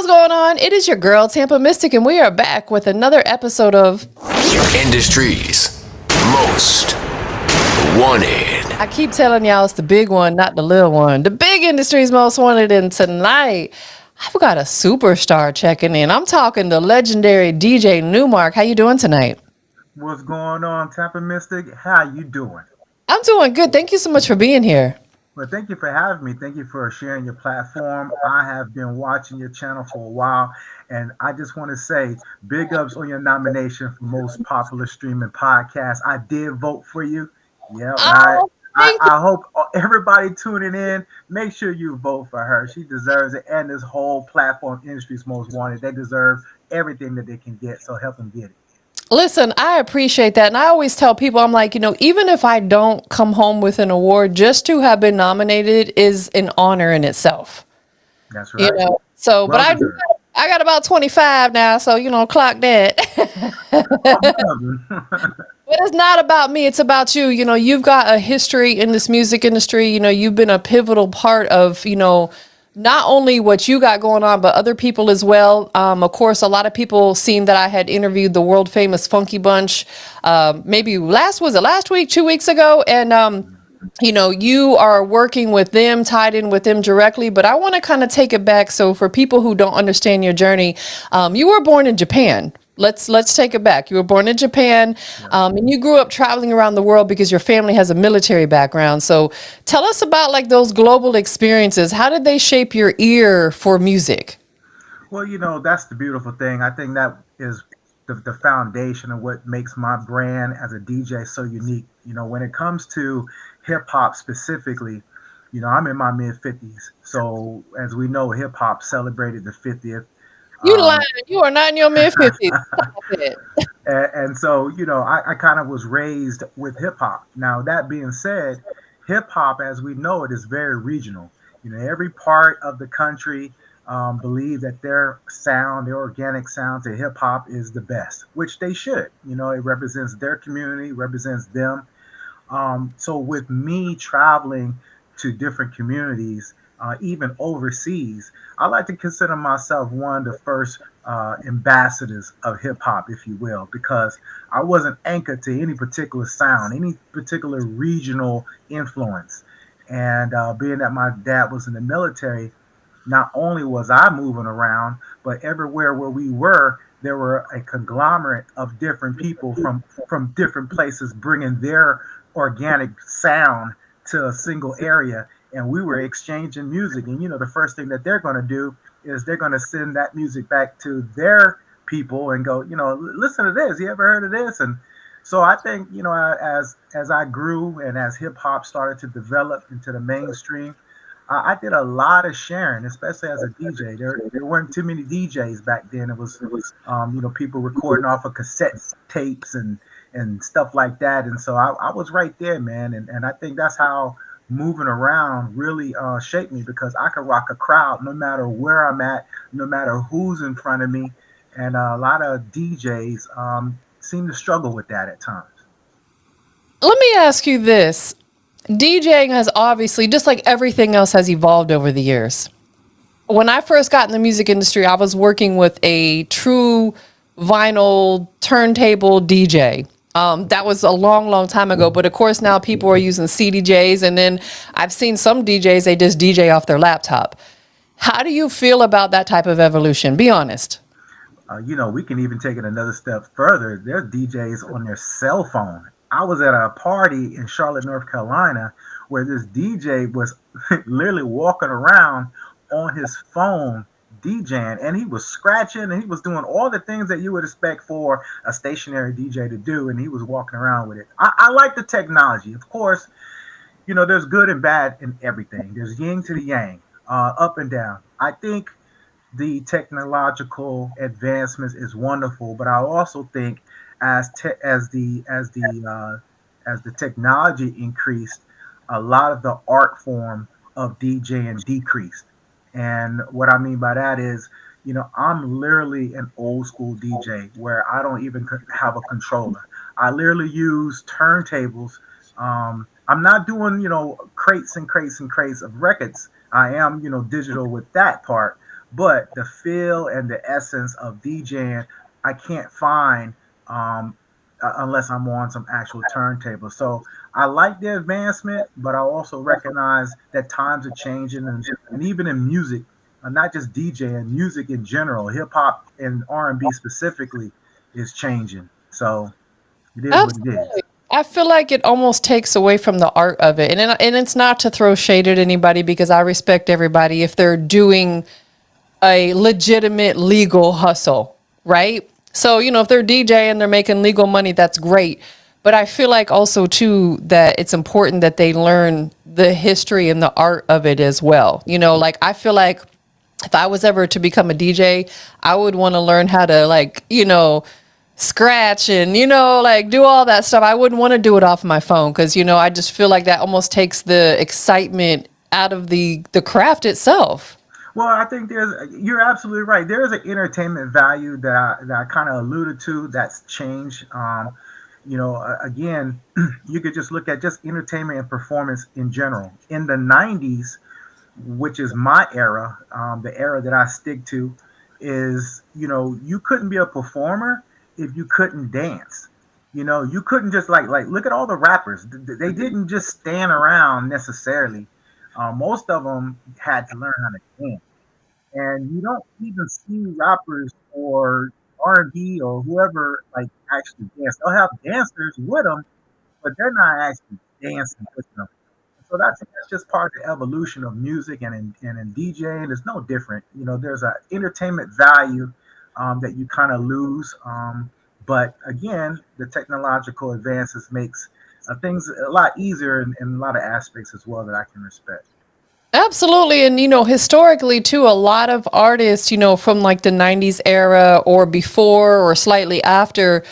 what's going on? It is your girl, TampaMystic, and we are back with another episode of Industry's Most Wanted. I keep telling y'all it's the big one, not the little one. The big Industry's Most Wanted, and tonight I've got a superstar checking in. I'm talking the legendary DJ Newmark. How you doing tonight? What's going on, TampaMystic? How you doing? I'm doing good. Thank you so much for being here. Well, thank you for having me. Thank you for sharing your platform. I have been watching your channel for a while, and I just want to say big ups on your nomination for most popular streaming podcast. I did vote for you. Yeah, Oh, thank you. I hope everybody tuning in, make sure you vote for her. She deserves it, and this whole platform, Industry's Most Wanted, they deserve everything that they can get, so help them get it. Listen, I appreciate that. And I always tell people, I'm like, even if I don't come home with an award, just to have been nominated is an honor in itself. That's You right. know, so, but Well deserved. I got about 25 now. So, clock that. But it's not about me. It's about you. You've got a history in this music industry. You've been a pivotal part of, not only what you got going on, but other people as well. Of course, a lot of people seen that I had interviewed the world famous Funky Bunch, maybe last week, 2 weeks ago. And, you are working with them, tied in with them directly, but I want to kind of take it back. So for people who don't understand your journey, you were born in Japan. Let's take it back. You were born in Japan, and you grew up traveling around the world because your family has a military background. So tell us about like those global experiences. How did they shape your ear for music? Well, that's the beautiful thing. I think that is the foundation of what makes my brand as a DJ so unique. When it comes to hip hop specifically, I'm in my mid 50s. So, as we know, hip hop celebrated the 50th. You lying. Um, You are not in your mid 50s. Stop it. and so, I kind of was raised with hip hop. Now, that being said, hip hop, as we know it, is very regional. Every part of the country believe that their sound, their organic sound to hip hop is the best, which they should. It represents their community, represents them. So with me traveling to different communities, even overseas, I like to consider myself one of the first ambassadors of hip hop, if you will, because I wasn't anchored to any particular sound, any particular regional influence. And being that my dad was in the military, not only was I moving around, but everywhere where we were, there were a conglomerate of different people from different places bringing their organic sound to a single area, and we were exchanging music. And the first thing that they're going to do is they're going to send that music back to their people and go, listen to this. You ever heard of this? And so I think, as I grew and as hip hop started to develop into the mainstream, I did a lot of sharing, especially as a DJ. There weren't too many DJs back then. It was, people recording off of cassette tapes and stuff like that. And so I was right there, man. And I think that's how moving around really shaped me, because I could rock a crowd no matter where I'm at, no matter who's in front of me. And a lot of DJs seem to struggle with that at times. Let me ask you this. DJing has obviously, just like everything else, has evolved over the years. When I first got in the music industry, I was working with a true vinyl turntable DJ. That was a long, long time ago. But of course, now people are using CDJs. And then I've seen some DJs, they just DJ off their laptop. How do you feel about that type of evolution? Be honest. We can even take it another step further. There's DJs on their cell phone. I was at a party in Charlotte, North Carolina, where this DJ was literally walking around on his phone DJing, and he was scratching and he was doing all the things that you would expect for a stationary DJ to do, and he was walking around with it. I like the technology. Of course, there's good and bad in everything. There's yin to the yang, up and down. I think the technological advancements is wonderful, but I also think as the technology increased, a lot of the art form of DJing decreased. And what I mean by that is, I'm literally an old school DJ where I don't even have a controller. I literally use turntables. I'm not doing, crates and crates and crates of records. I am, digital with that part, but the feel and the essence of DJing, I can't find um, unless I'm on some actual turntable. So I like the advancement, but I also recognize that times are changing, and even in music, not just DJing, music in general, hip hop and R&B specifically is changing. So it is what it is. Absolutely. I feel like it almost takes away from the art of it. And it's not to throw shade at anybody because I respect everybody if they're doing a legitimate legal hustle, right? So, if they're DJ and they're making legal money, that's great. But I feel like also too that it's important that they learn the history and the art of it as well. Like I feel like if I was ever to become a DJ, I would want to learn how to like, scratch and, like do all that stuff. I wouldn't want to do it off my phone because, I just feel like that almost takes the excitement out of the craft itself. Well, I think you're absolutely right. There is an entertainment value that I kind of alluded to that's changed. Again, you could just look at just entertainment and performance in general. In the 90s, which is my era, the era that I stick to, is you couldn't be a performer if you couldn't dance. You couldn't just like look at all the rappers. They didn't just stand around necessarily. Most of them had to learn how to dance, and you don't even see rappers or R&B or whoever like actually dance. They'll have dancers with them, but they're not actually dancing with them. So that's just part of the evolution of music, and in DJing, it's no different. There's a entertainment value that you kind of lose. But again, the technological advances makes things a lot easier in a lot of aspects as well that I can respect. Absolutely. And, historically, too, a lot of artists, from like the 90s era or before or slightly after,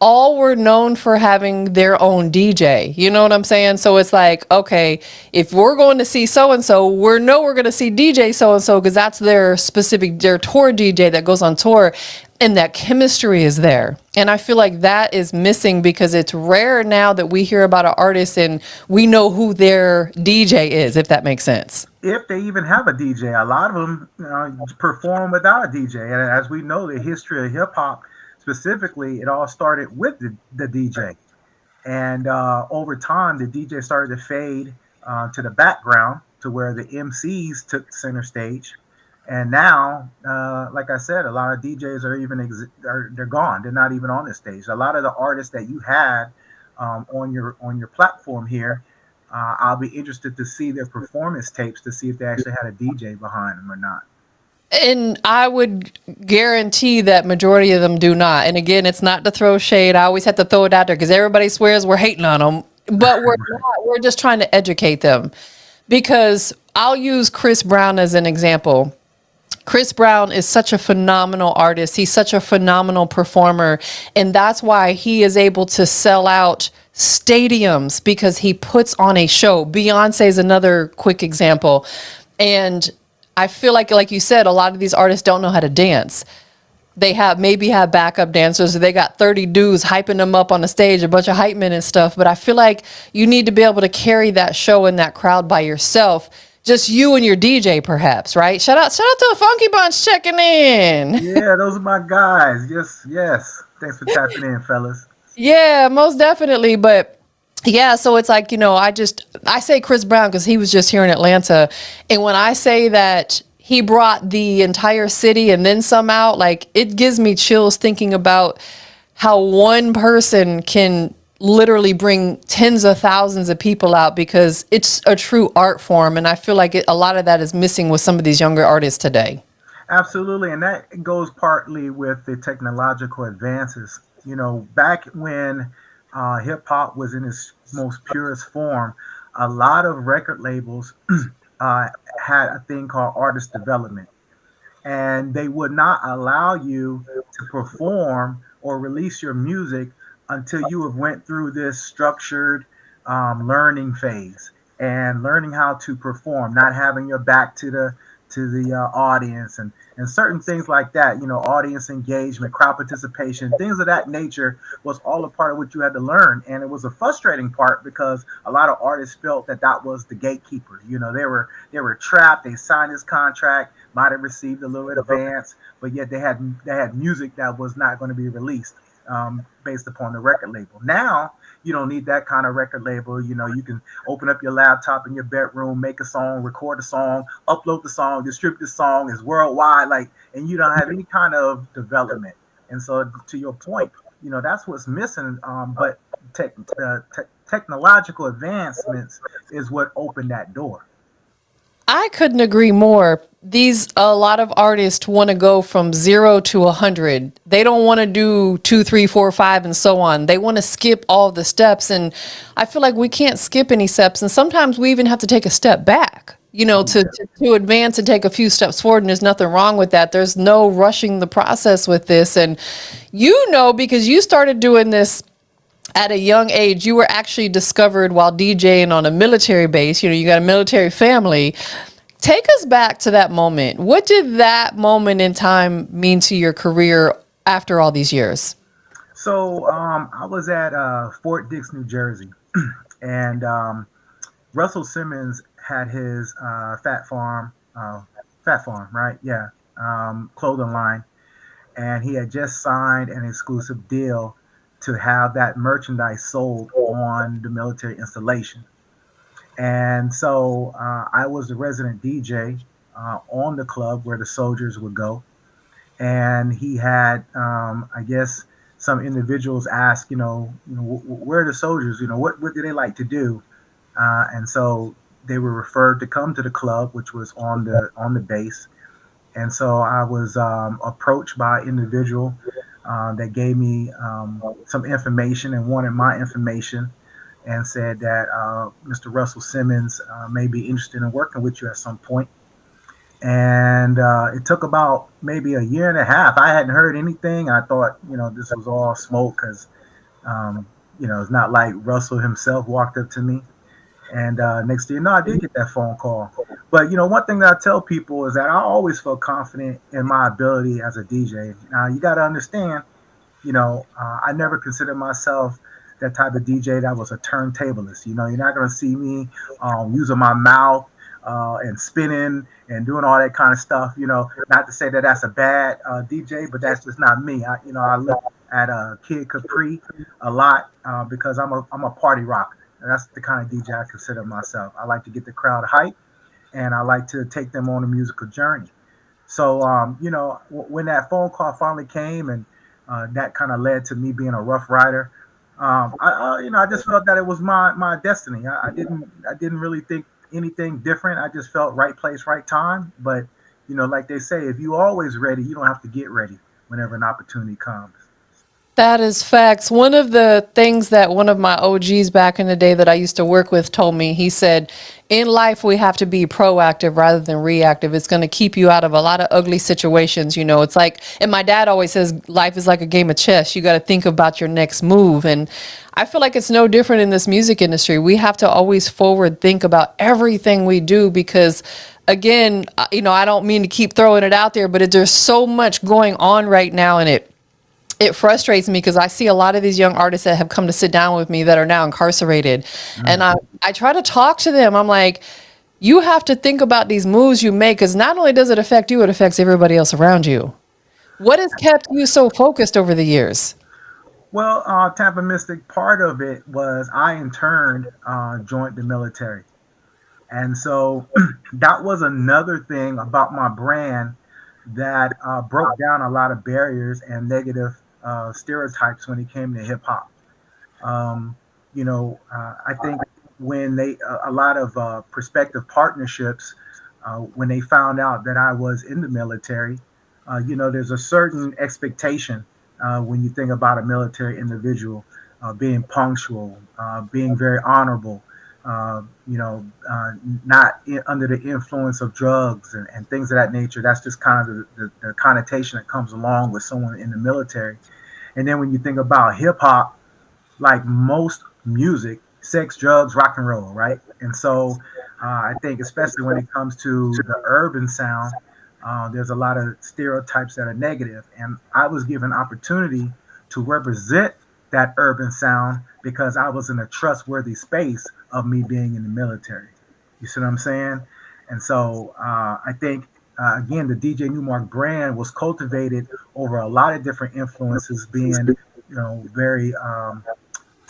all were known for having their own DJ. You know what I'm saying? So it's like, okay, if we're going to see so and so, we're going to see DJ so and so because that's their tour DJ that goes on tour, and that chemistry is there. And I feel like that is missing because it's rare now that we hear about an artist and we know who their DJ is, if that makes sense. If they even have a DJ, a lot of them perform without a DJ. And as we know, the history of hip hop specifically, it all started with the DJ. And over time, the DJ started to fade to the background to where the MCs took center stage. And now, like I said, a lot of DJs they're gone. They're not even on the stage. A lot of the artists that you had on your platform here, I'll be interested to see their performance tapes to see if they actually had a DJ behind them or not. And I would guarantee that majority of them do not. And again, it's not to throw shade. I always have to throw it out there because everybody swears we're hating on them, but we're not. We're just trying to educate them. Because I'll use Chris Brown as an example. Chris Brown is such a phenomenal artist. He's such a phenomenal performer. And that's why he is able to sell out stadiums because he puts on a show. Beyonce is another quick example. And I feel like you said, a lot of these artists don't know how to dance. They maybe have backup dancers, or they got 30 dudes hyping them up on the stage, a bunch of hype men and stuff. But I feel like you need to be able to carry that show and that crowd by yourself. Just you and your DJ, perhaps, right? Shout out to the Funky Bunch checking in. Yeah, those are my guys. Yes, yes. Thanks for tapping in, fellas. Yeah, most definitely. But yeah, so it's like, I say Chris Brown because he was just here in Atlanta. And when I say that he brought the entire city and then some out, like it gives me chills thinking about how one person can literally bring tens of thousands of people out because it's a true art form. And I feel like a lot of that is missing with some of these younger artists today. Absolutely, and that goes partly with the technological advances. Back when hip hop was in its most purest form, a lot of record labels had a thing called artist development, and they would not allow you to perform or release your music until you have went through this structured learning phase and learning how to perform, not having your back to the audience and certain things like that. Audience engagement, crowd participation, things of that nature was all a part of what you had to learn. And it was a frustrating part because a lot of artists felt that that was the gatekeeper. They were trapped. They signed this contract, might have received a little advance, but yet they had music that was not going to be released based upon the record label. Now you don't need that kind of record label. You can open up your laptop in your bedroom, make a song, record a song, upload the song, distribute the song. It's worldwide, and you don't have any kind of development. And so, to your point, that's what's missing. But technological advancements is what opened that door. I couldn't agree more. A lot of artists want to go from 0 to 100. They don't want to do 2, 3, 4, 5, and so on. They want to skip all the steps. And I feel like we can't skip any steps. And sometimes we even have to take a step back, to advance and take a few steps forward. And there's nothing wrong with that. There's no rushing the process with this. And because you started doing this at a young age, you were actually discovered while DJing on a military base. You got a military family. Take us back to that moment. What did that moment in time mean to your career after all these years? So I was at Fort Dix, New Jersey, and Russell Simmons had his Fat Farm, right? Yeah, clothing line, and he had just signed an exclusive deal to have that merchandise sold on the military installation. And so I was the resident DJ on the club where the soldiers would go. And he had, I guess, some individuals ask, where are the soldiers? What do they like to do? And so they were referred to come to the club, which was on the base. And so I was approached by an individual that gave me some information and wanted my information and said that Mr. Russell Simmons may be interested in working with you at some point. And it took about maybe a year and a half. I hadn't heard anything. I thought, this was all smoke because, it's not like Russell himself walked up to me. And next thing you know, I did get that phone call. But, one thing that I tell people is that I always felt confident in my ability as a DJ. Now, you got to understand, I never considered myself that type of DJ that was a turntablist. You're not going to see me using my mouth and spinning and doing all that kind of stuff. Not to say that that's a bad DJ, but that's just not me. I look at Kid Capri a lot because I'm a party rocker. And that's the kind of DJ I consider myself. I like to get the crowd hyped, and I like to take them on a musical journey. So, when that phone call finally came, and that kind of led to me being a Rough Rider, I just felt that it was my destiny. I didn't really think anything different. I just felt right place, right time. But like they say, if you always ready, you don't have to get ready whenever an opportunity comes. That is facts. One of the things that one of my OGs back in the day that I used to work with told me, he said, in life, we have to be proactive rather than reactive. It's going to keep you out of a lot of ugly situations. It's like, and my dad always says, life is like a game of chess. You got to think about your next move. And I feel like it's no different in this music industry. We have to always forward think about everything we do because, again, I don't mean to keep throwing it out there, but there's so much going on right now, and it frustrates me because I see a lot of these young artists that have come to sit down with me that are now incarcerated. Mm-hmm. And I try to talk to them. I'm like, you have to think about these moves you make because not only does it affect you, it affects everybody else around you. What has kept you so focused over the years? Well, TampaMystic, part of it was I in turn joined the military. And so that was another thing about my brand that broke down a lot of barriers and negative stereotypes when it came to hip hop. I think when a lot of prospective partnerships, when they found out that I was in the military, there's a certain expectation when you think about a military individual being punctual, being very honorable, not under the influence of drugs and things of that nature. That's just kind of the connotation that comes along with someone in the military. And then when you think about hip hop, like most music, sex, drugs, rock and roll, right? And so I think, especially when it comes to the urban sound, there's a lot of stereotypes that are negative, and I was given opportunity to represent that urban sound because I was in a trustworthy space of me being in the military. You see what I'm saying? And so I think again, the DJ Newmark brand was cultivated over a lot of different influences, being very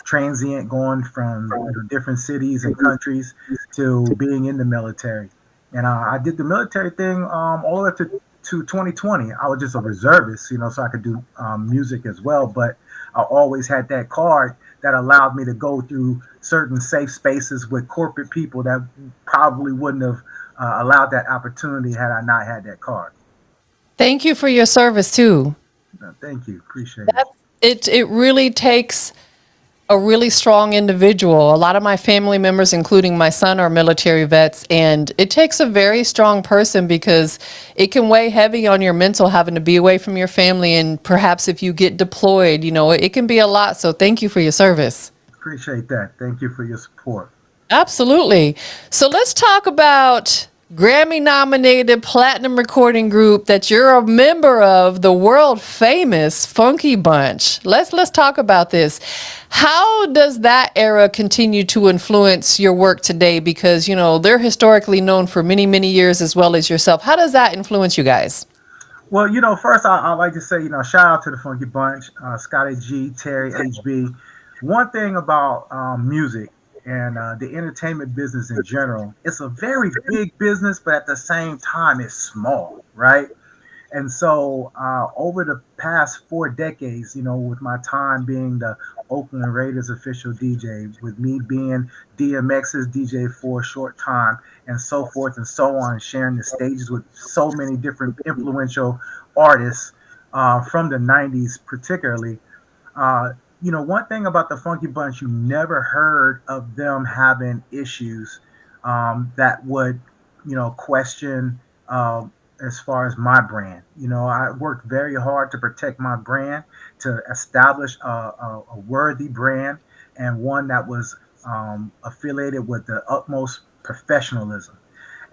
transient, going from different cities and countries to being in the military. And I did the military thing all the way up to 2020. I was just a reservist, so I could do music as well. But I always had that card that allowed me to go through certain safe spaces with corporate people that probably wouldn't have allowed that opportunity had I not had that card. Thank you for your service too. Thank you. Appreciate it. That's it really takes a really strong individual. A lot of my family members, including my son, are military vets, and it takes a very strong person because it can weigh heavy on your mental having to be away from your family, and perhaps if you get deployed, it can be a lot. So thank you for your service. Appreciate that. Thank you for your support. Absolutely. So let's talk about Grammy nominated platinum recording group that you're a member of, the world famous Funky Bunch. Let's talk about this. How does that era continue to influence your work today? Because, they're historically known for many, many years as well as yourself. How does that influence you guys? Well, first I'd like to say, shout out to the Funky Bunch, Scotty G, Terry, HB. One thing about music and the entertainment business in general, it's a very big business, but at the same time, it's small, right? And so, over the past 4 decades, with my time being the Oakland Raiders official DJ, with me being DMX's DJ for a short time, and so forth and so on, sharing the stages with so many different influential artists from the 90s, particularly. Uh, one thing about the Funky Bunch, you never heard of them having issues that would, question as far as my brand. I worked very hard to protect my brand, to establish a worthy brand, and one that was affiliated with the utmost professionalism.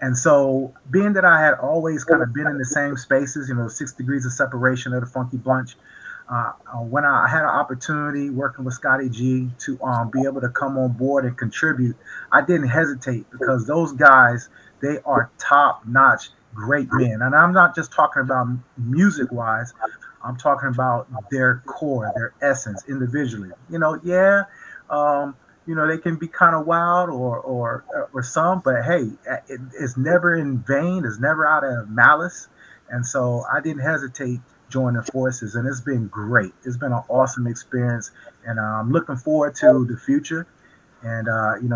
And so, being that I had always kind of been in the same spaces, 6 degrees of separation of the Funky Bunch, when I had an opportunity working with Scotty G to be able to come on board and contribute, I didn't hesitate because those guys, they are top notch, great men. And I'm not just talking about music wise, I'm talking about their core, their essence individually. Yeah, they can be kind of wild or some, but hey, it's never in vain, it's never out of malice. And so I didn't hesitate joining forces, and it's been great. It's been an awesome experience, and I'm looking forward to the future. And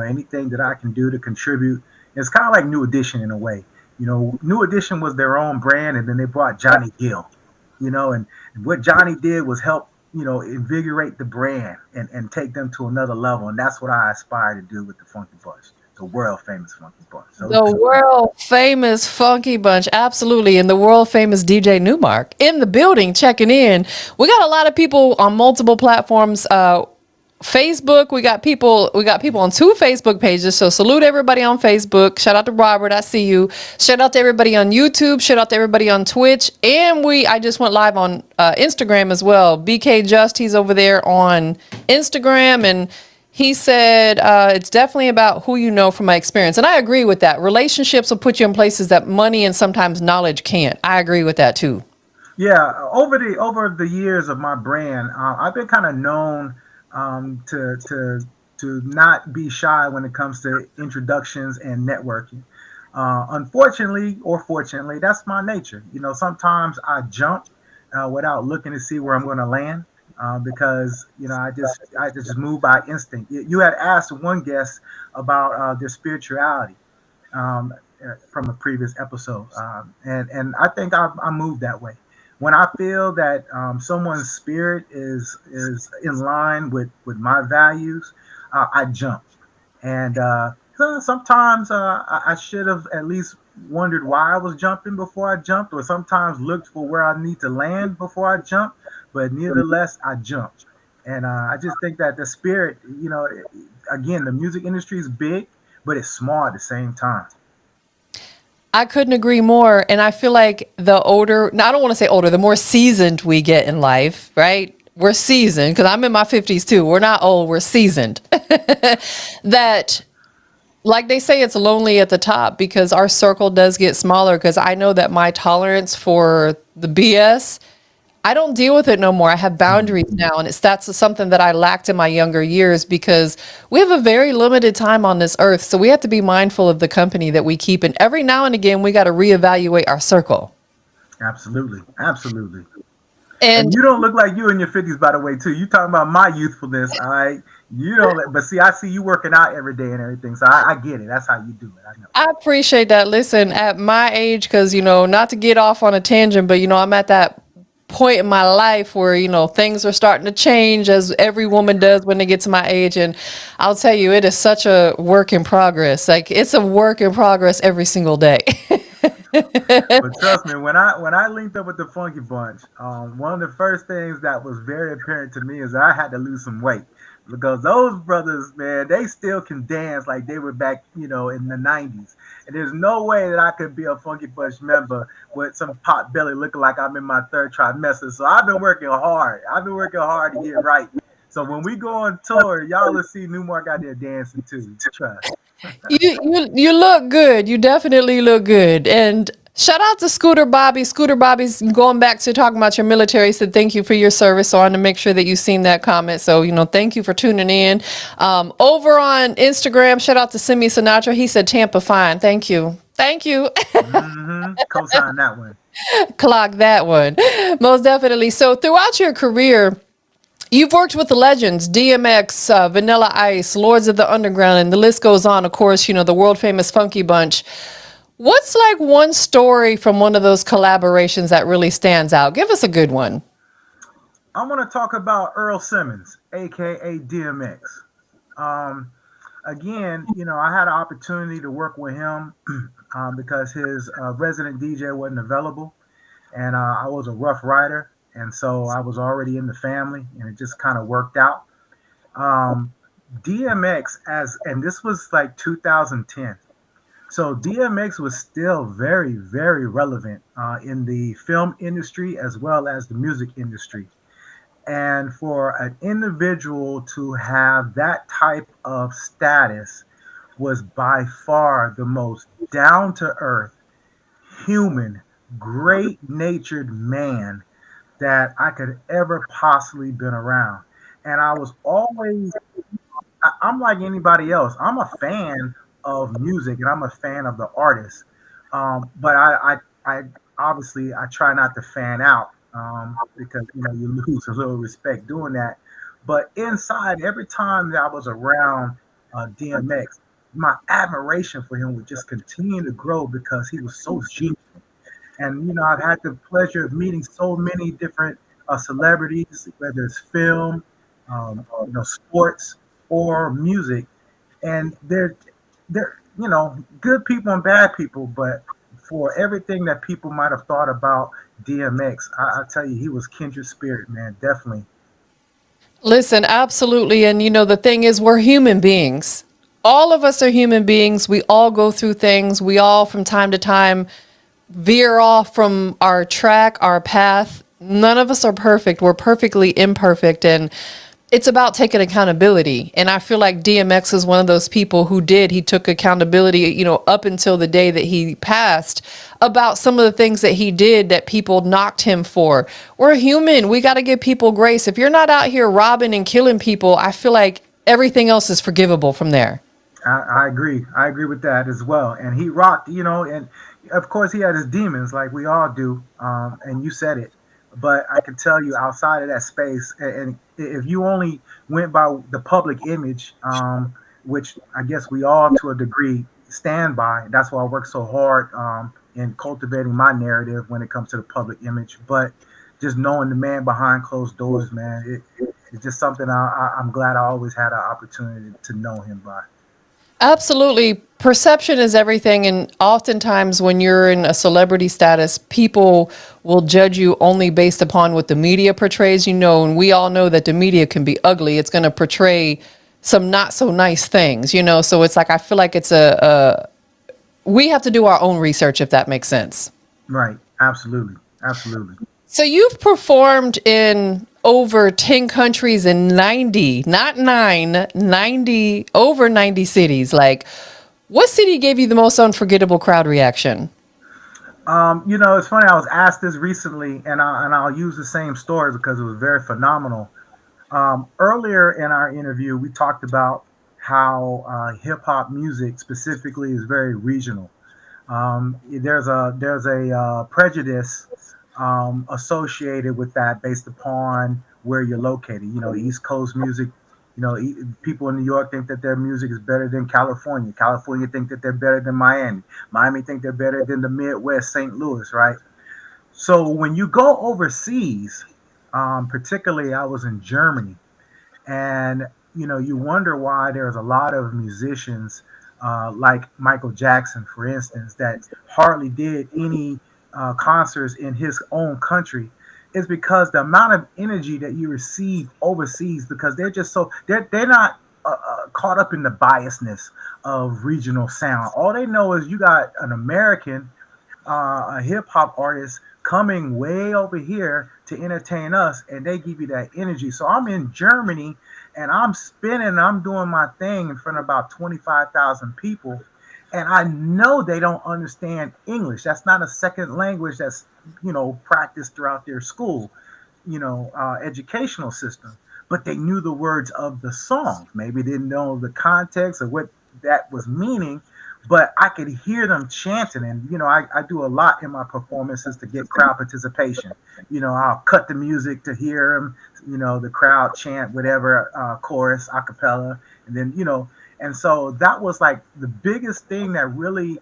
anything that I can do to contribute. It's kind of like New Edition in a way. New Edition was their own brand, and then they brought Johnny Gill. And what Johnny did was help invigorate the brand and take them to another level, and that's what I aspire to do with the Funky Bunch, the world famous Funky Bunch. So The world famous Funky Bunch, absolutely, and the world famous DJ Newmark in the building checking in. We got a lot of people on multiple platforms. Facebook, we got people on 2 Facebook pages. So salute everybody on Facebook. Shout out to Robert, I see you. Shout out to everybody on YouTube. Shout out to everybody on Twitch. And I just went live on Instagram as well. BK Just, he's over there on Instagram, and he said, it's definitely about who you know from my experience. And I agree with that. Relationships will put you in places that money and sometimes knowledge can't. I agree with that too. yeah, over the years of my brand, I've been kind of known to not be shy when it comes to introductions and networking. Unfortunately or fortunately, that's my nature. Sometimes I jump without looking to see where I'm going to land. Because I just move by instinct. You had asked one guest about their spirituality um, from a previous episode, and I think I move that way. When I feel that someone's spirit is in line with my values, I jump. And sometimes I should have at least wondered why I was jumping before I jumped, or sometimes looked for where I need to land before I jump. But nevertheless, I jumped. And I just think that the spirit, again, the music industry is big, but it's small at the same time. I couldn't agree more. And I feel like the older, no, I don't want to say older, the more seasoned we get in life, right? We're seasoned because I'm in my 50s too. We're not old, we're seasoned. That, like they say, it's lonely at the top because our circle does get smaller. Because I know that my tolerance for the BS, I don't deal with it no more. I have boundaries now, and that's something that I lacked in my younger years because we have a very limited time on this earth. So we have to be mindful of the company that we keep, and every now and again we got to reevaluate our circle. Absolutely, absolutely. And And you don't look like you in your 50s, by the way, too. You talking about my youthfulness, all right? You don't, but see, I see you working out every day and everything, so I get it. That's how you do it. I know. I appreciate that. Listen, at my age, because not to get off on a tangent, but I'm at that point in my life where things are starting to change, as every woman does when they get to my age. And I'll tell you, it is such a work in progress. Like, it's a work in progress every single day. But trust me, when I linked up with the Funky Bunch, one of the first things that was very apparent to me is that I had to lose some weight because those brothers, man, they still can dance like they were back, in the '90s. And there's no way that I could be a Funky Bunch member with some pot belly looking like I'm in my third trimester. So I've been working hard. I've been working hard to get right. So when we go on tour, y'all will see Newmark out there dancing too. Trust. You look good. You definitely look good. And shout out to Scooter Bobby. Scooter Bobby's going back to talking about your military. Said thank you for your service. So I want to make sure that you've seen that comment. So thank you for tuning in. Over on Instagram, shout out to Simi Sinatra. He said Tampa fine. Thank you. Thank you. Co-sign that one. Clock that one. Most definitely. So throughout your career, you've worked with the legends, DMX, Vanilla Ice, Lords of the Underground, and the list goes on. Of course, the world famous Funky Bunch. What's like one story from one of those collaborations that really stands out? Give us a good one. I want to talk about Earl Simmons, aka DMX. Again, I had an opportunity to work with him because his resident DJ wasn't available, and I was a Rough Rider, and so I was already in the family, and it just kind of worked out. DMX, and this was like 2010. So DMX was still very, very relevant in the film industry as well as the music industry. And for an individual to have that type of status was by far the most down to earth, human, great natured man that I could ever possibly been around. And I was always, I'm like anybody else. I'm a fan of music and I'm a fan of the artist. But I obviously I try not to fan out because you lose a little respect doing that. But inside, every time that I was around DMX, my admiration for him would just continue to grow because he was so genuine. And I've had the pleasure of meeting so many different celebrities, whether it's film, sports, or music, and they're good people and bad people. But for everything that people might have thought about DMX, I tell you, he was kindred spirit, man, definitely. Listen, absolutely. And the thing is, we're human beings. All of us are human beings. We all go through things. We all, from time to time, veer off from our track, our path. None of us are perfect. We're perfectly imperfect. And it's about taking accountability. And I feel like DMX is one of those people who he took accountability, up until the day that he passed, about some of the things that he did that people knocked him for. We're human. We got to give people grace. If you're not out here robbing and killing people, I feel like everything else is forgivable from there. I agree. I agree with that as well. And he rocked, and of course he had his demons like we all do. And you said it. But I can tell you outside of that space, and if you only went by the public image, which I guess we all to a degree stand by, that's why I work so hard in cultivating my narrative when it comes to the public image. But just knowing the man behind closed doors, man, it's just something I'm glad I always had an opportunity to know him by. Absolutely. Perception is everything. And oftentimes when you're in a celebrity status, people will judge you only based upon what the media portrays, and we all know that the media can be ugly. It's going to portray some not so nice things, you know? So it's like, I feel like it's we have to do our own research, if that makes sense. Right. Absolutely. Absolutely. So you've performed in over 10 countries and 90, not 9, 90, over 90 cities. Like, what city gave you the most unforgettable crowd reaction? It's funny. I was asked this recently, and I'll use the same story because it was very phenomenal. Earlier in our interview, we talked about how hip hop music specifically is very regional. There's a prejudice associated with that based upon where you're located. East Coast music. People in New York think that their music is better than California. California think that they're better than Miami. Miami think they're better than the Midwest, St. Louis, right? So when you go overseas, particularly I was in Germany, and you wonder why there's a lot of musicians like Michael Jackson, for instance, that hardly did any concerts in his own country. Is because the amount of energy that you receive overseas, because they're not caught up in the biasness of regional sound. All they know is you got an American a hip hop artist coming way over here to entertain us, and they give you that energy. So I'm in Germany and I'm spinning, I'm doing my thing in front of about 25,000 people. And I know they don't understand English. That's not a second language that's, practiced throughout their school, educational system. But they knew the words of the song. Maybe didn't know the context of what that was meaning, but I could hear them chanting. And, I do a lot in my performances to get crowd participation. I'll cut the music to hear them, the crowd chant whatever chorus, a cappella. And then, and so that was like the biggest thing that really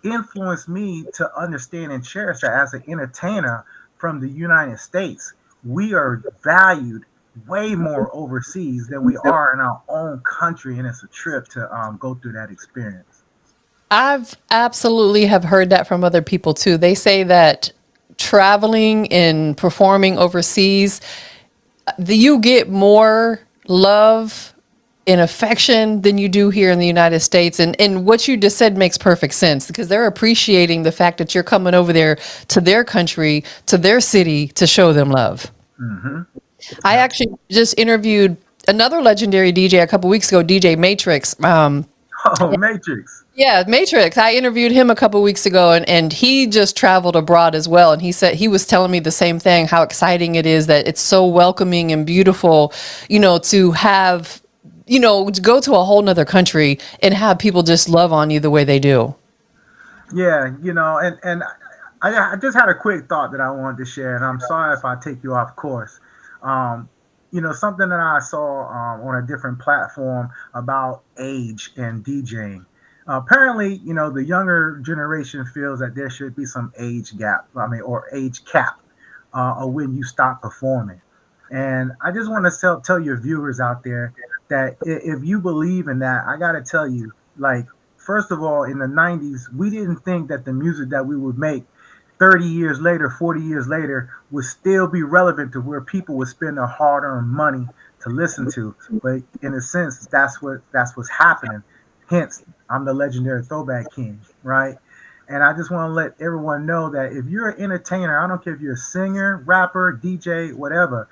influenced me to understand and cherish that as an entertainer from the United States. We are valued way more overseas than we are in our own country, and it's a trip to go through that experience. I've absolutely have heard that from other people too. They say that traveling and performing overseas, you get more love and affection than you do here in the United States. And what you just said makes perfect sense, because they're appreciating the fact that you're coming over there to their country, to their city, to show them love. Mm-hmm. I actually just interviewed another legendary DJ a couple weeks ago, DJ Matrix. Matrix. Yeah, Matrix. I interviewed him a couple weeks ago, and he just traveled abroad as well. And he said he was telling me the same thing, how exciting it is that it's so welcoming and beautiful, to have, to go to a whole nother country and have people just love on you the way they do. Yeah, and I just had a quick thought that I wanted to share, and I'm sorry if I take you off course. Something that I saw on a different platform about age and DJing. Apparently, the younger generation feels that there should be some age gap, or age cap, of when you stop performing. And I just want to tell your viewers out there that if you believe in that, I got to tell you, like, first of all, in the 90s, we didn't think that the music that we would make 30 years later, 40 years later, would still be relevant to where people would spend their hard-earned money to listen to. But in a sense, that's what's happening. Hence, I'm the legendary throwback king, right? And I just want to let everyone know that if you're an entertainer, I don't care if you're a singer, rapper, DJ, whatever,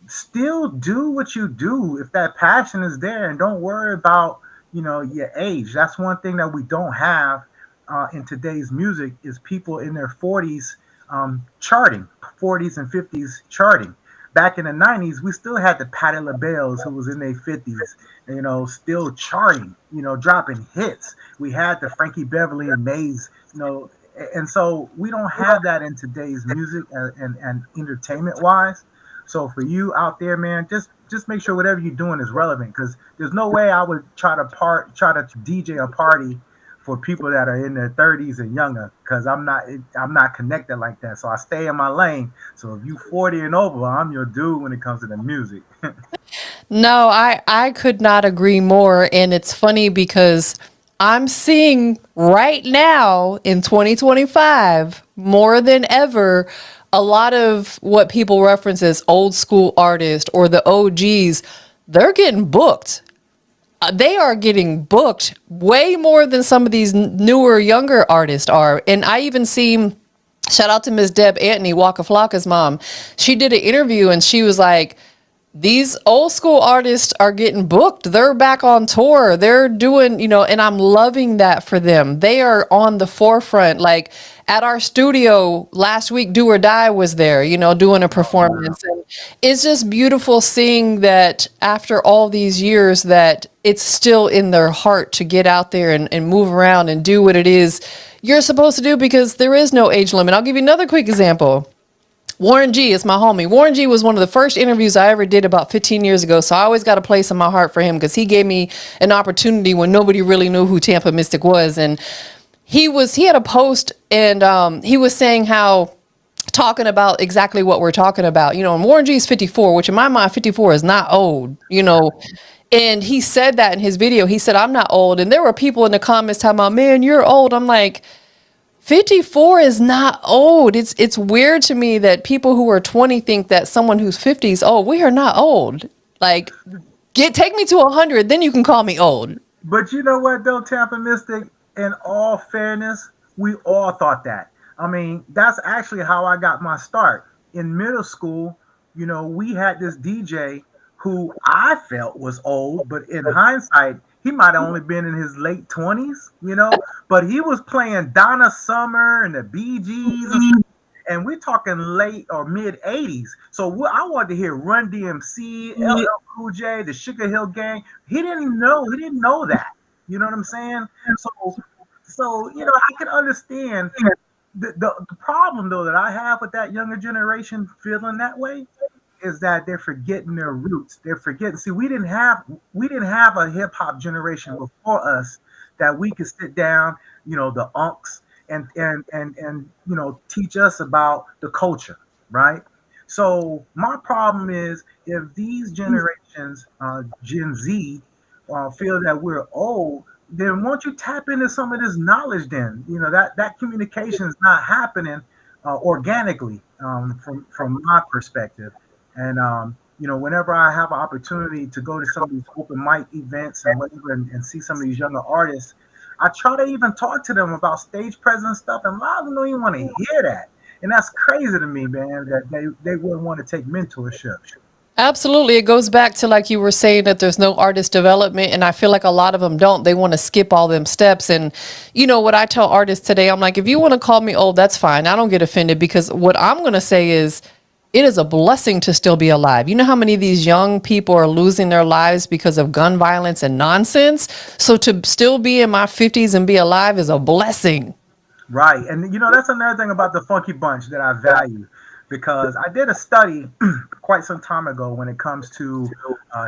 still do what you do if that passion is there, and don't worry about, your age. That's one thing that we don't have in today's music is people in their 40s charting, 40s and 50s charting. Back in the 90s, we still had the Patti LaBelle's who was in their 50s, still charting, dropping hits. We had the Frankie Beverly and Mays, and so we don't have that in today's music and entertainment wise. So for you out there, man, just make sure whatever you're doing is relevant, because there's no way I would try to DJ a party for people that are in their 30s and younger, because I'm not connected like that. So I stay in my lane. So if you 40 and over, I'm your dude when it comes to the music. No, I could not agree more. And it's funny because I'm seeing right now in 2025 more than ever a lot of what people reference as old school artists or the OGs, they're getting booked. They are getting booked way more than some of these newer, younger artists are. And I even see, shout out to Miss Deb Antony, Waka Flocka's mom. She did an interview and she was like, these old school artists are getting booked. They're back on tour. They're doing, and I'm loving that for them. They are on the forefront. Like at our studio last week, Do or Die was there, doing a performance. And it's just beautiful seeing that after all these years that it's still in their heart to get out there and move around and do what it is you're supposed to do, because there is no age limit. I'll give you another quick example. Warren G is my homie. Warren G was one of the first interviews I ever did about 15 years ago. So I always got a place in my heart for him because he gave me an opportunity when nobody really knew who TampaMystic was. And he had a post and he was saying how, talking about exactly what we're talking about, and Warren G is 54, which in my mind, 54 is not old, and he said that in his video. He said, I'm not old. And there were people in the comments talking about, man, you're old. I'm like, 54 is not old. It's weird to me that people who are 20 think that someone who's 50 is old. We are not old. Like, take me to 100, then you can call me old. But you know what, though, TampaMystic, in all fairness, we all thought that. I mean, that's actually how I got my start. In middle school, we had this DJ who I felt was old, but in hindsight, he might have only been in his late 20s, but he was playing Donna Summer and the Bee Gees, and we're talking late or mid 80s. So I wanted to hear Run DMC, LL Cool J, the Sugar Hill Gang. He didn't know that. You know what I'm saying? So I can understand the problem, though, that I have with that younger generation feeling that way is that they're forgetting their roots. They're forgetting. See, we didn't have a hip hop generation before us that we could sit down, the unks and teach us about the culture, right? So my problem is if these generations, Gen Z, feel that we're old, then won't you tap into some of this knowledge? Then that communication is not happening organically from my perspective. And whenever I have an opportunity to go to some of these open mic events and whatever, and see some of these younger artists, I try to even talk to them about stage presence stuff, and a lot of them don't even want to hear that. And that's crazy to me, man, that they wouldn't want to take mentorship. Absolutely. It goes back to, like you were saying, that there's no artist development. And I feel like a lot of them don't. They want to skip all them steps. And what I tell artists today, I'm like, if you want to call me old, that's fine. I don't get offended, because what I'm going to say is it is a blessing to still be alive. You know how many of these young people are losing their lives because of gun violence and nonsense? So to still be in my 50s and be alive is a blessing. Right. And, that's another thing about the Funky Bunch that I value, because I did a study quite some time ago when it comes to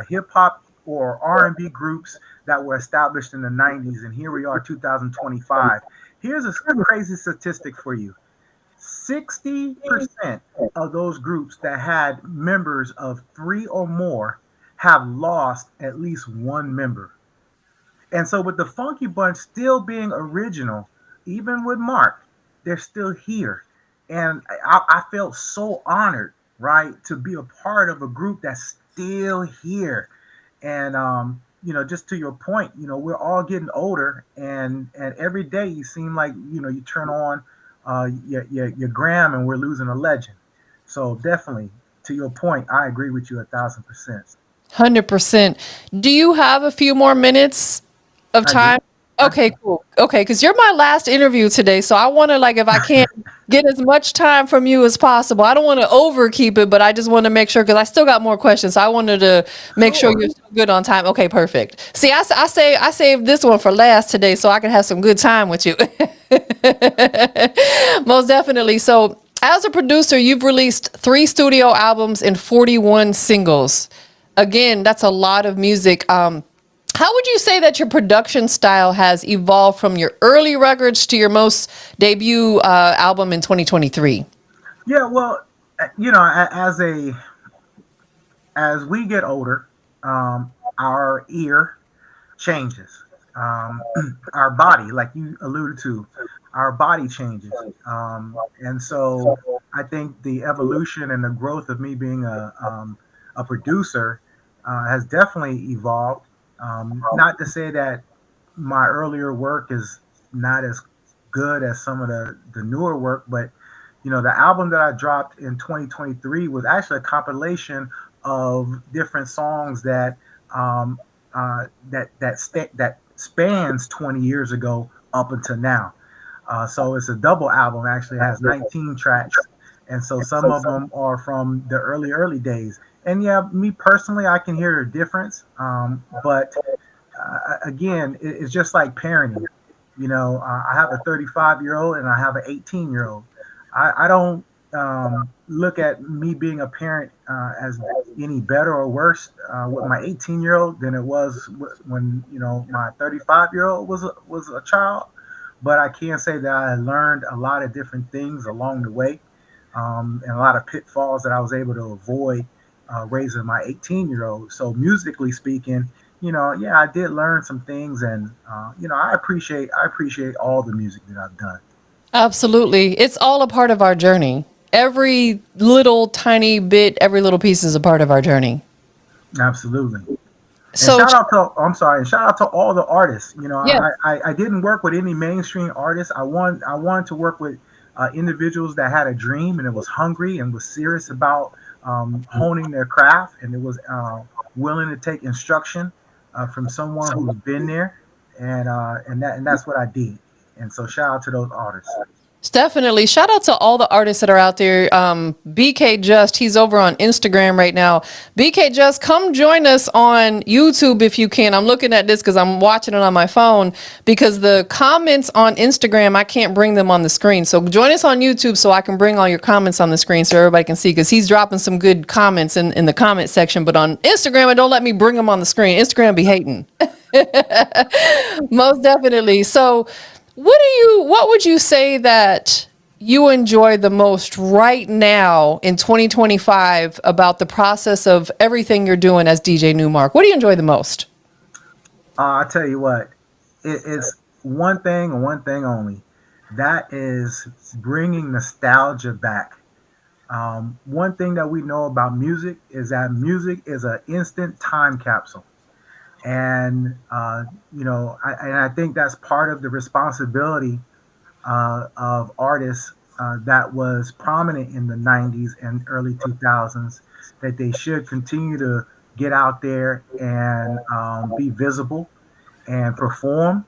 hip hop or R&B groups that were established in the 90s. And here we are, 2025. Here's a crazy statistic for you. 60% of those groups that had members of 3 or more have lost at least one member. And so with the Funky Bunch still being original, even with Mark, they're still here. And I felt so honored, right, to be a part of a group that's still here. And, just to your point, we're all getting older, and every day you seem like, you turn on your gram and we're losing a legend. So definitely, to your point, I agree with you 1,000%. 100%. Do you have a few more minutes of time? Okay, cool. Okay, because you're my last interview today, so I want to, like, if I can't get as much time from you as possible. I don't want to overkeep it, but I just want to make sure, because I still got more questions. So I wanted to make sure you're still good on time. Okay, perfect. See, I saved this one for last today, so I can have some good time with you. Most definitely. So, as a producer, you've released 3 studio albums and 41 singles. Again, that's a lot of music. How would you say that your production style has evolved from your early records to your most debut album in 2023? Yeah, well, as we get older, our ear changes. Our body, like you alluded to, our body changes. And so I think the evolution and the growth of me being a producer has definitely evolved. Not to say that my earlier work is not as good as some of the newer work, but the album that I dropped in 2023 was actually a compilation of different songs um, that spans 20 years ago up until now. So it's a double album. Actually, it has 19 tracks, and so some of them are from the early days. And yeah, me personally, I can hear a difference. But again, it's just like parenting. I have a 35-year-old and I have an 18-year-old. I don't look at me being a parent as any better or worse with my 18-year-old than it was when my 35-year-old was a child. But I can say that I learned a lot of different things along the way, and a lot of pitfalls that I was able to avoid raising my 18-year-old. So musically speaking, yeah, I did learn some things, and I appreciate all the music that I've done. Absolutely. It's all a part of our journey. Every little tiny bit, every little piece is a part of our journey. Absolutely. And So, I'm sorry, and shout out to all the artists. yes. I didn't work with any mainstream artists. I wanted to work with individuals that had a dream and it was hungry and was serious about honing their craft, and it was willing to take instruction from someone who's been there, and that's what I did. And so shout out to those artists. Definitely. Shout out to all the artists that are out there. BK Just, he's over on Instagram right now. BK Just, come join us on YouTube if you can. I'm looking at this because I'm watching it on my phone because the comments on Instagram, I can't bring them on the screen. So join us on YouTube so I can bring all your comments on the screen so everybody can see because he's dropping some good comments in the comment section. But on Instagram, it don't let me bring them on the screen. Instagram be hating. Most definitely. So, what would you say that you enjoy the most right now in 2025 about the process of everything you're doing as DJ Newmark? What do you enjoy the most? I tell you what, it is one thing and one thing only. That is bringing nostalgia back. One thing that we know about music is that music is an instant time capsule. And I think that's part of the responsibility of artists that was prominent in the 90s and early 2000s, that they should continue to get out there and be visible and perform,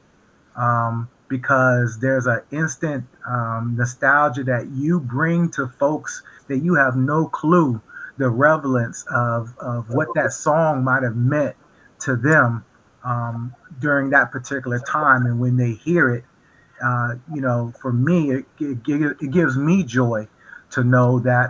because there's an instant nostalgia that you bring to folks that you have no clue the relevance of what that song might have meant to them during that particular time. And when they hear it, for me, it gives me joy to know that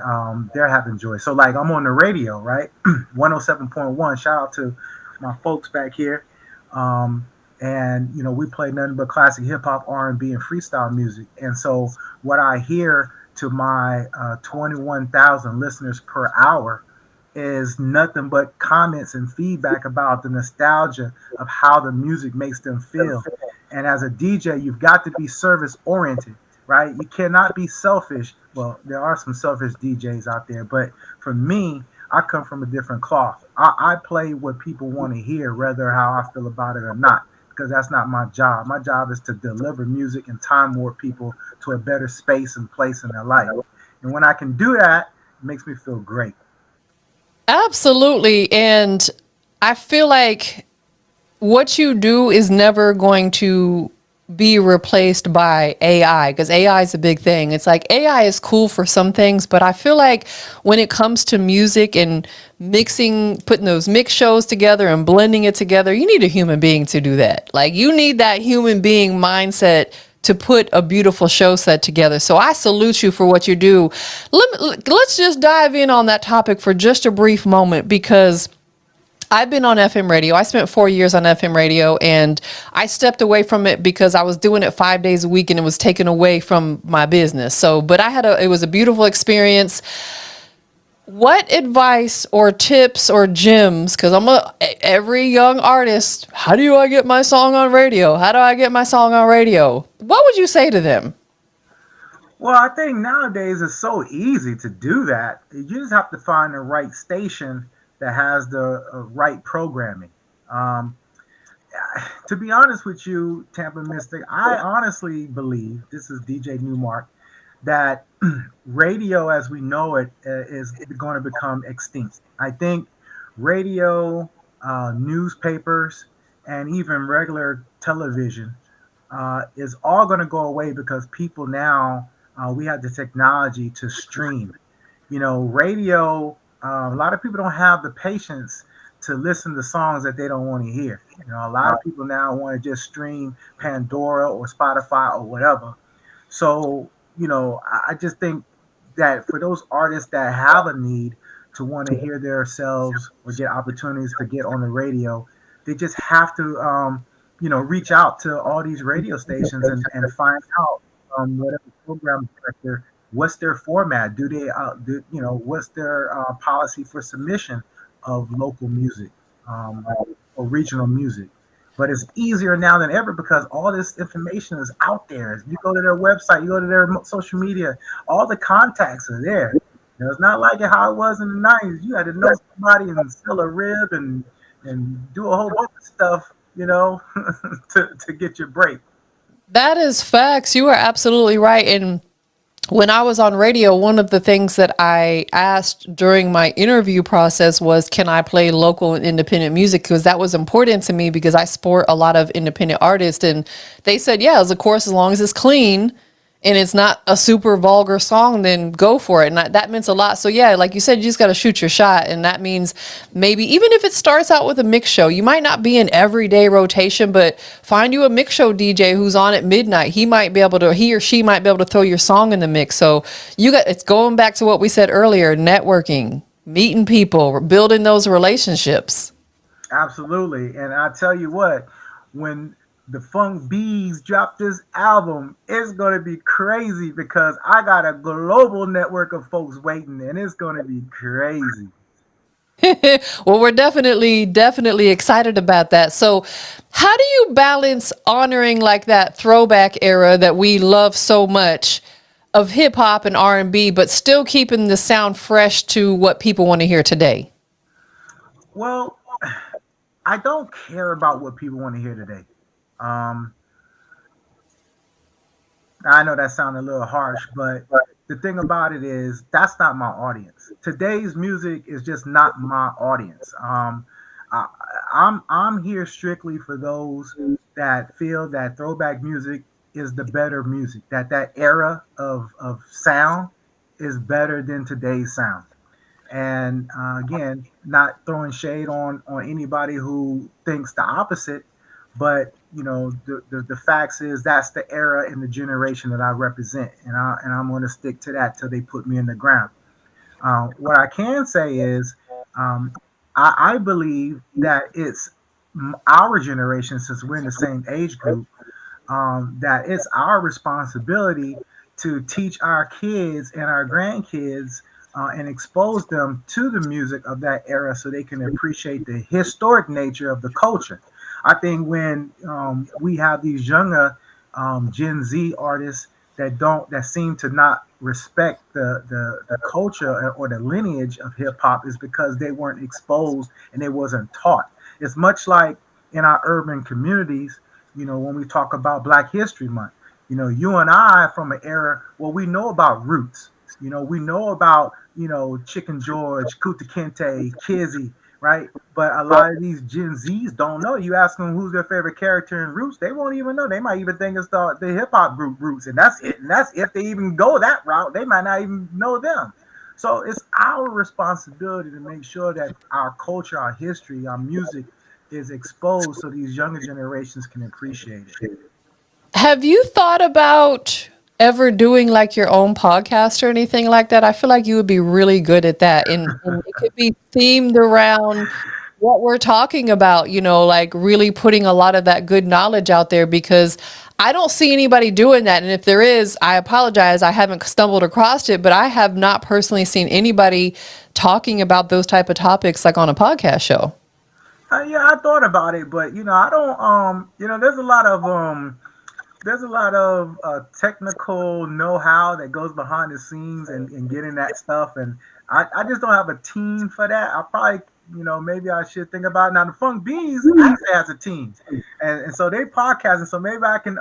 they're having joy. So, like, I'm on the radio, right? 107.1. Shout out to my folks back here. And we play nothing but classic hip hop, R&B, and freestyle music. And so, what I hear to my 21,000 listeners per hour is nothing but comments and feedback about the nostalgia of how the music makes them feel. And as a DJ, you've got to be service oriented, right? You cannot be selfish. Well, there are some selfish DJs out there, but for me, I come from a different cloth. I play what people want to hear, whether how I feel about it or not, because that's not my job. My job is to deliver music and time warp people to a better space and place in their life. And when I can do that, it makes me feel great. Absolutely. And I feel like what you do is never going to be replaced by AI because AI is a big thing. It's like AI is cool for some things, but I feel like when it comes to music and mixing, putting those mix shows together and blending it together, you need a human being to do that. Like you need that human being mindset to put a beautiful show set together. So I salute you for what you do. Let's just dive in on that topic for just a brief moment because I've been on FM radio. I spent 4 years on FM radio and I stepped away from it because I was doing it 5 days a week and it was taken away from my business. So, but it was a beautiful experience. What advice or tips or gems, because every young artist, how do I get my song on radio? How do I get my song on radio? What would you say to them? Well, I think nowadays it's so easy to do that. You just have to find the right station that has the right programming. Um, to be honest with you, Tampa Mystic, I honestly believe this is DJ Newmark that radio as we know it is going to become extinct. I think radio, newspapers, and even regular television is all going to go away because people now we have the technology to stream. Radio. A lot of people don't have the patience to listen to songs that they don't want to hear. A lot of people now want to just stream Pandora or Spotify or whatever. So, I just think that for those artists that have a need to want to hear themselves or get opportunities to get on the radio, they just have to, reach out to all these radio stations and find out whatever program director, what's their format? Do they, what's their policy for submission of local music or regional music? But it's easier now than ever because all this information is out there. You go to their website, you go to their social media, all the contacts are there. It's not like how it was in the '90s. You had to know somebody and sell a rib and do a whole bunch of stuff, to get your break. That is facts. You are absolutely right. And when I was on radio, one of the things that I asked during my interview process was, can I play local and independent music? Because that was important to me because I support a lot of independent artists. And they said, yeah, of course, as long as it's clean and it's not a super vulgar song, then go for it. And that meant a lot. So yeah, like you said, you just got to shoot your shot. And that means maybe even if it starts out with a mix show, you might not be an everyday rotation, but find you a mix show DJ who's on at midnight. He or she might be able to throw your song in the mix. So it's going back to what we said earlier, networking, meeting people, building those relationships. Absolutely. And I tell you what, when the Funk Bees drop this album, it's going to be crazy because I got a global network of folks waiting and it's going to be crazy. Well, we're definitely excited about that. So, how do you balance honoring like that throwback era that we love so much of hip hop and R&B, but still keeping the sound fresh to what people want to hear today? Well, I don't care about what people want to hear today. Um, I know that sounds a little harsh, but the thing about it is that's not my audience. Today's music is just not my audience. I, I'm here strictly for those that feel that throwback music is the better music. That era of sound is better than today's sound. And again, not throwing shade on anybody who thinks the opposite, but the facts is that's the era and the generation that I represent, and I'm going to stick to that till they put me in the ground. What I can say is, um, I believe that it's our generation, since we're in the same age group, that it's our responsibility to teach our kids and our grandkids and expose them to the music of that era so they can appreciate the historic nature of the culture. I think when we have these younger Gen Z artists that seem to not respect the culture or the lineage of hip hop is because they weren't exposed and they wasn't taught. It's much like in our urban communities, when we talk about Black History Month, you and I from an era where we know about roots, we know about, Chicken George, Kuta Kinte, Kizzy, right? But a lot of these Gen Zs don't know. You ask them who's their favorite character in Roots, they won't even know. They might even think it's the hip hop group Roots, and that's it. And that's if they even go that route, they might not even know them. So it's our responsibility to make sure that our culture, our history, our music is exposed so these younger generations can appreciate it. Have you thought about ever doing like your own podcast or anything like that? I feel like you would be really good at that. And it could be themed around what we're talking about, like really putting a lot of that good knowledge out there because I don't see anybody doing that. And if there is, I apologize. I haven't stumbled across it, but I have not personally seen anybody talking about those type of topics like on a podcast show. Yeah, I thought about it, but I don't. There's a lot of there's a lot of technical know-how that goes behind the scenes and getting that stuff, and I just don't have a team for that. I probably, maybe I should think about it. Now. The Funk Bees actually has a team, and so they podcast, and so maybe I can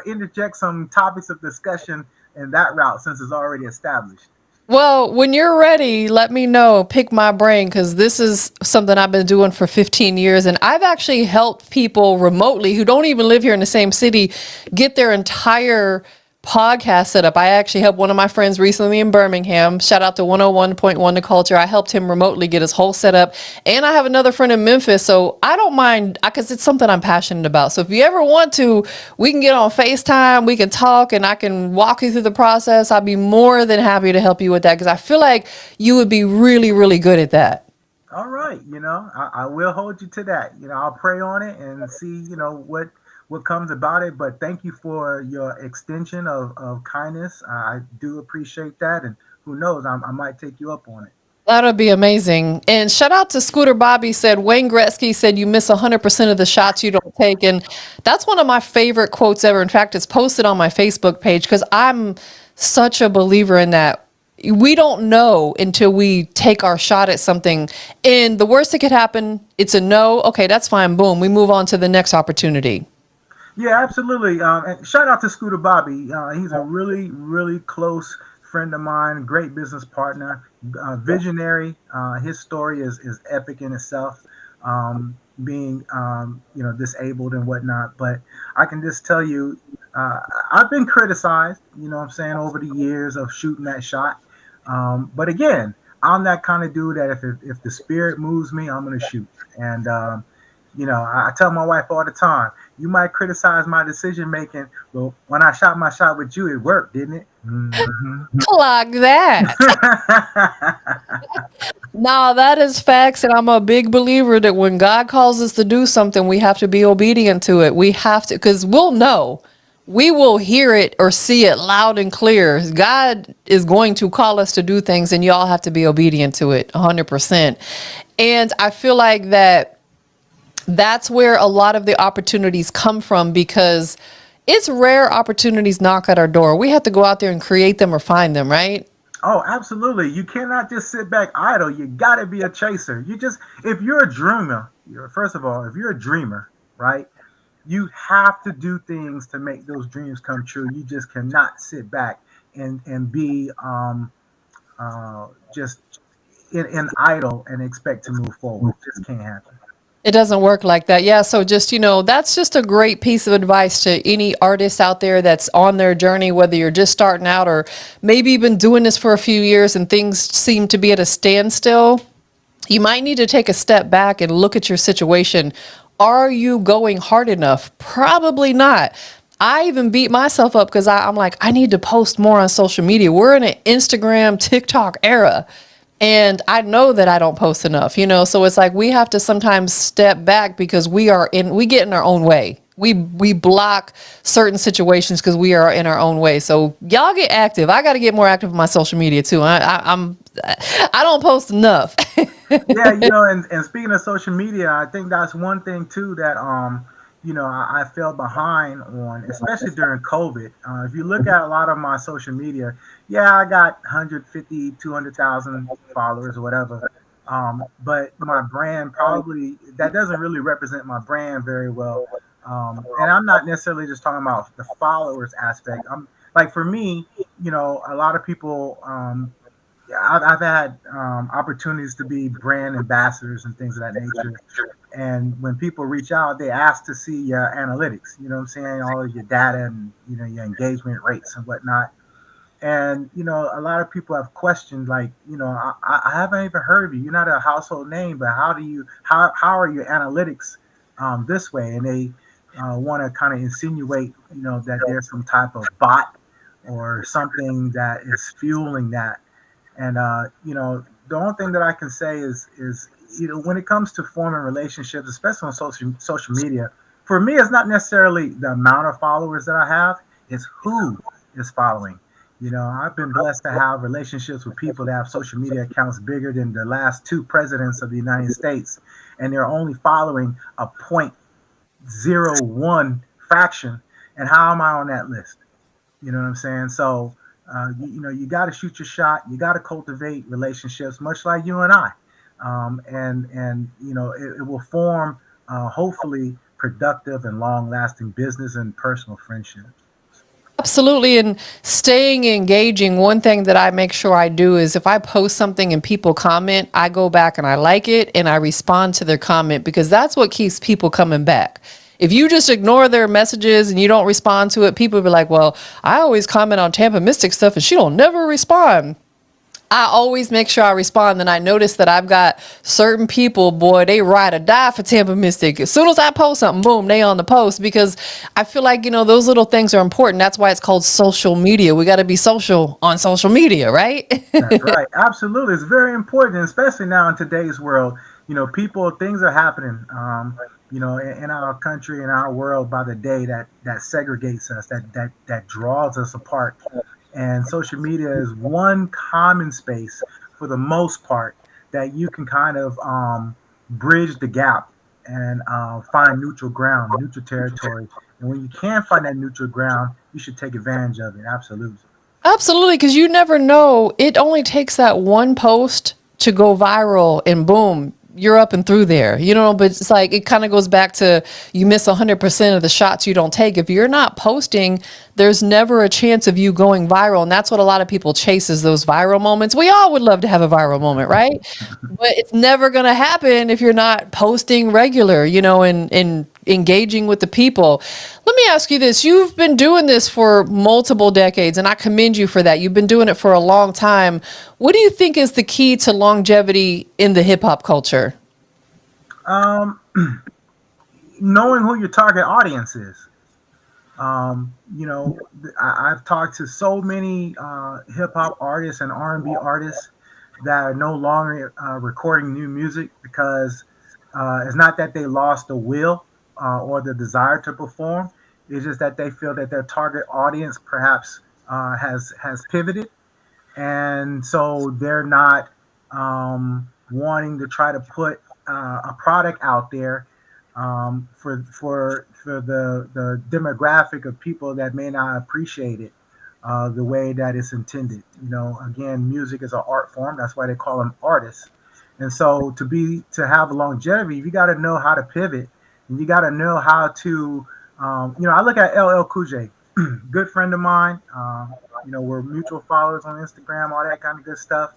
interject some topics of discussion in that route since it's already established. Well, when you're ready, let me know. Pick my brain because this is something I've been doing for 15 years. And I've actually helped people remotely who don't even live here in the same city get their entire podcast set up. I actually helped one of my friends recently in Birmingham. Shout out to 101.1 The Culture. I helped him remotely get his whole setup. And I have another friend in Memphis. So I don't mind because it's something I'm passionate about. So if you ever want to, we can get on FaceTime, we can talk, and I can walk you through the process. I'd be more than happy to help you with that because I feel like you would be really, really good at that. All right, I will hold you to that. I'll pray on it and see, what comes about it. But thank you for your extension of kindness. I do appreciate that. And who knows, I might take you up on it. That'll be amazing. And shout out to Scooter Bobby said, Wayne Gretzky said you miss 100% of the shots you don't take. And that's one of my favorite quotes ever. In fact, it's posted on my Facebook page because I'm such a believer in that. We don't know until we take our shot at something. And the worst that could happen, it's a no. Okay, that's fine. Boom. We move on to the next opportunity. Yeah, absolutely. And shout out to Scooter Bobby. He's a really, really close friend of mine, great business partner, visionary. His story is epic in itself, being disabled and whatnot. But I can just tell you, I've been criticized, what I'm saying, over the years of shooting that shot. But again, I'm that kind of dude that if the spirit moves me, I'm gonna shoot. And I tell my wife all the time, you might criticize my decision making, but when I shot my shot with you, it worked, didn't it? Mm-hmm. Like that. No, that is facts. And I'm a big believer that when God calls us to do something, we have to be obedient to it. We have to, because we'll know. We will hear it or see it loud and clear. God is going to call us to do things, and y'all have to be obedient to it 100%. And I feel like that's where a lot of the opportunities come from because it's rare opportunities knock at our door. We have to go out there and create them or find them, right? Oh, absolutely. You cannot just sit back idle. You got to be a chaser. If you're a dreamer, first of all, if you're a dreamer, right, you have to do things to make those dreams come true. You just cannot sit back and be just in idle and expect to move forward. It just can't happen. It doesn't work like that. Yeah. So just, that's just a great piece of advice to any artist out there that's on their journey, whether you're just starting out or maybe you've been doing this for a few years and things seem to be at a standstill. You might need to take a step back and look at your situation. Are you going hard enough? Probably not. I even beat myself up because I'm like, I need to post more on social media. We're in an Instagram, TikTok era. And I know that I don't post enough, so it's like we have to sometimes step back because we get in our own way. We block certain situations because we are in our own way. So y'all get active. I got to get more active on my social media too. I don't post enough. Yeah, and speaking of social media, I think that's one thing too that I fell behind on, especially during COVID. If you look at a lot of my social media, yeah, I got 150, 200,000 followers or whatever. But my brand that doesn't really represent my brand very well. And I'm not necessarily just talking about the followers aspect. I'm like, for me, a lot of people, I've had opportunities to be brand ambassadors and things of that nature. And when people reach out, they ask to see your analytics, what I'm saying, all of your data and, your engagement rates and whatnot. And, a lot of people have questioned, like, I haven't even heard of you. You're not a household name, but how are your analytics this way? And they want to kind of insinuate, that there's some type of bot or something that is fueling that. And, the only thing that I can say is, when it comes to forming relationships, especially on social media, for me, it's not necessarily the amount of followers that I have, it's who is following. I've been blessed to have relationships with people that have social media accounts bigger than the last two presidents of the United States, and they're only following a .01 fraction. and how am I on that list? You know what I'm saying? So, you got to shoot your shot. You got to cultivate relationships, much like you and I, and it will form hopefully productive and long-lasting business and personal friendships. Absolutely. And staying engaging, one thing that I make sure I do is if I post something and people comment, I go back and I like it and I respond to their comment, because that's what keeps people coming back. If you just ignore their messages and you don't respond to it, people will be like, well, I always comment on TampaMystic stuff and she don't never respond. I always make sure I respond. And I notice that I've got certain people, boy, they ride or die for TampaMystic. As soon as I post something, boom, they on the post, because I feel like, those little things are important. That's why it's called social media. We got to be social on social media, right? That's right. Absolutely. It's very important, especially now in today's world. Things are happening, in our country, in our world by the day that segregates us, that draws us apart. And social media is one common space for the most part that you can kind of bridge the gap and find neutral ground, neutral territory. And when you can find that neutral ground, you should take advantage of it. Absolutely. Absolutely, because you never know. It only takes that one post to go viral and boom, you're up and through there, but it's like, it kind of goes back to, you miss 100% of the shots you don't take. If you're not posting, there's never a chance of you going viral. And that's what a lot of people chase, is those viral moments. We all would love to have a viral moment, right? But it's never going to happen if you're not posting regular, and engaging with the people. Let me ask you this. You've been doing this for multiple decades, and I commend you for that. You've been doing it for a long time. What do you think is the key to longevity in the hip hop culture? Knowing who your target audience is. I've talked to so many hip hop artists and R&B artists that are no longer recording new music because it's not that they lost the will or the desire to perform. It's just that they feel that their target audience perhaps has pivoted, and so they're not wanting to try to put a product out there for the demographic of people that may not appreciate it the way that it's intended. Again, music is an art form. That's why they call them artists. And so to have longevity, you got to know how to pivot, and you got to know how to. I look at LL Cool J, good friend of mine. We're mutual followers on Instagram, all that kind of good stuff.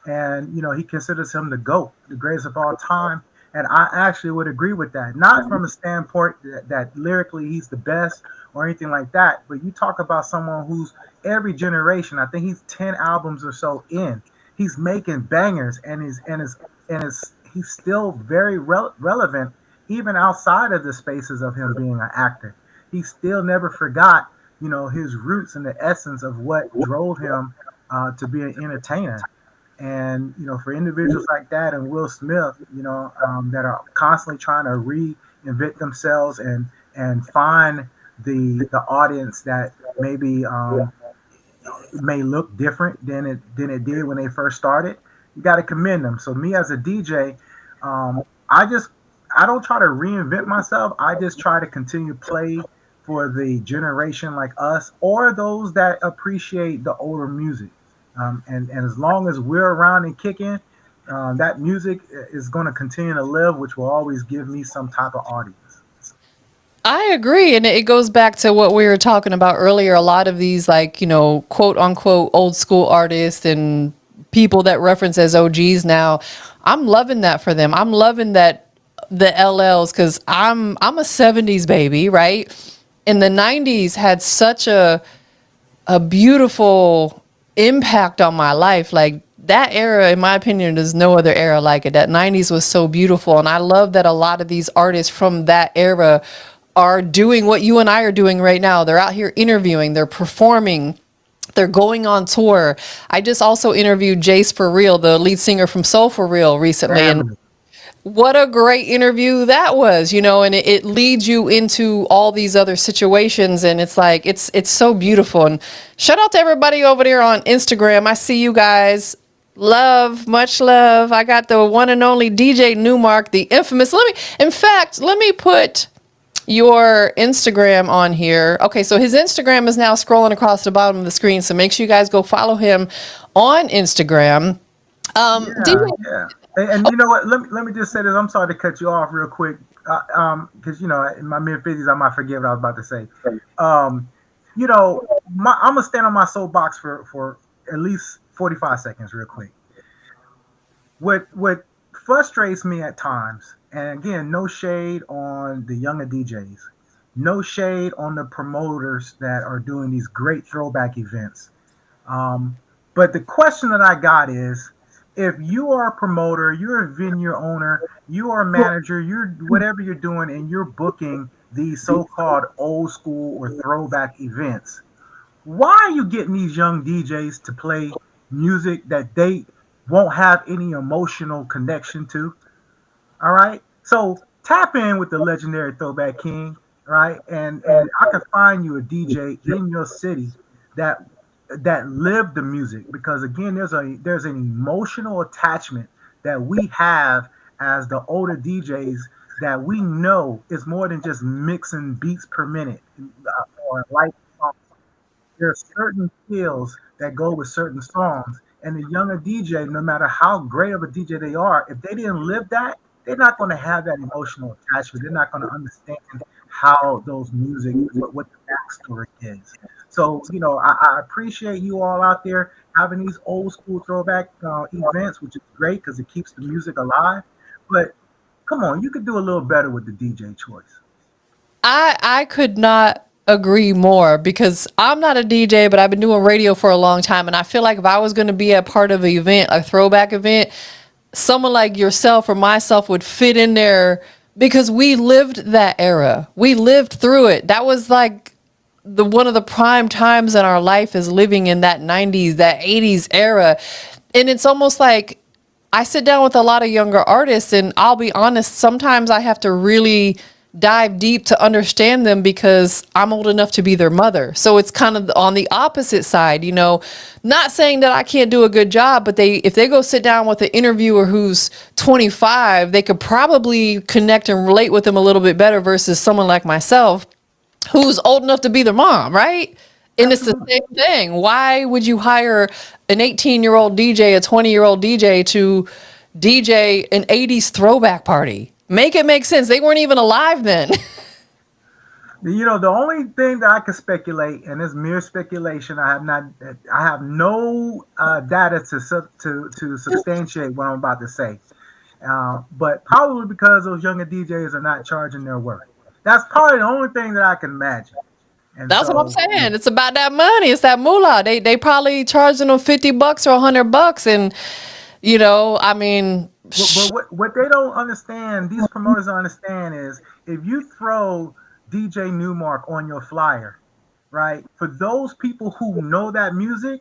And he considers him the GOAT, the greatest of all time. And I actually would agree with that. Not from a standpoint that lyrically he's the best or anything like that, but you talk about someone who's every generation. I think he's 10 albums or so in. He's making bangers, and he's still very relevant even outside of the spaces of him being an actor. He still never forgot, his roots and the essence of what drove him to be an entertainer. And for individuals like that and Will Smith, that are constantly trying to reinvent themselves and find the audience that maybe may look different than it did when they first started, you got to commend them. So me as a DJ, I don't try to reinvent myself. I just try to continue to play for the generation like us or those that appreciate the older music. And as long as we're around and kicking, that music is going to continue to live, which will always give me some type of audience. I agree. And it goes back to what we were talking about earlier. A lot of these, quote unquote, old school artists and people that reference as OGs now, I'm loving that for them. I'm loving that the LLs, because I'm a 70s baby, right? And the 90s had such a beautiful impact on my life. Like, that era, in my opinion, there's no other era like it. That 90s was so beautiful. And I love that a lot of these artists from that era are doing what you and I are doing right now. They're out here interviewing, they're performing, they're going on tour. I just also interviewed Jace For Real, the lead singer from Soul For Real, recently. And what a great interview that was, and it leads you into all these other situations. And it's like, it's so beautiful. And shout out to everybody over there on Instagram. I see you guys. Love, much love. I got the one and only DJ Newmark, the infamous. Let me put your Instagram on here. Okay, so his Instagram is now scrolling across the bottom of the screen, so make sure you guys go follow him on Instagram. Yeah, DJ, yeah. And you know what? Let me just say this. I'm sorry to cut you off real quick, because in my mid 50s, I might forget what I was about to say. Um, I'm gonna stand on my soapbox for at least 45 seconds, real quick. What frustrates me at times, and again, no shade on the younger DJs, no shade on the promoters that are doing these great throwback events. Um, but the question that I got is, if you are a promoter, you're a venue owner, you are a manager, you're whatever you're doing, and you're booking these so-called old school or throwback events, why are you getting these young DJs to play music that they won't have any emotional connection to? All right. So tap in with the legendary Throwback King, right? And I can find you a DJ in your city that live the music, because again, there's an emotional attachment that we have as the older DJs, that we know is more than just mixing beats per minute, or like there are certain skills that go with certain songs. And the younger DJ, no matter how great of a DJ they are, if they didn't live that, they're not going to have that emotional attachment. They're not going to understand how those music, what the backstory is. So, I appreciate you all out there having these old school throwback events, which is great because it keeps the music alive. But come on, you could do a little better with the DJ choice. I could not agree more because I'm not a DJ, but I've been doing radio for a long time, and I feel like if I was going to be a part of an event, a throwback event, someone like yourself or myself would fit in there because we lived that era. We lived through it. That was like the one of the prime times in our life is living in that 90s, that 80s era. And it's almost like I sit down with a lot of younger artists, and I'll be honest, sometimes I have to really dive deep to understand them because I'm old enough to be their mother. So it's kind of on the opposite side, not saying that I can't do a good job, but if they go sit down with an interviewer who's 25, they could probably connect and relate with them a little bit better versus someone like myself who's old enough to be their mom, right? And it's the Absolutely. same thing. Why would you hire an 18-year-old DJ, a 20-year-old DJ to DJ an 80s throwback party? Make it make sense. They weren't even alive then. The only thing that I can speculate, and it's mere speculation, I have no data to substantiate what I'm about to say. But probably because those younger DJs are not charging their worth. That's probably the only thing that I can imagine. And That's what I'm so, saying. It's about that money. It's that moolah. They probably charging them $50 or $100, and I mean, but what they don't understand, these promoters don't understand, is if you throw DJ Newmark on your flyer, right? For those people who know that music,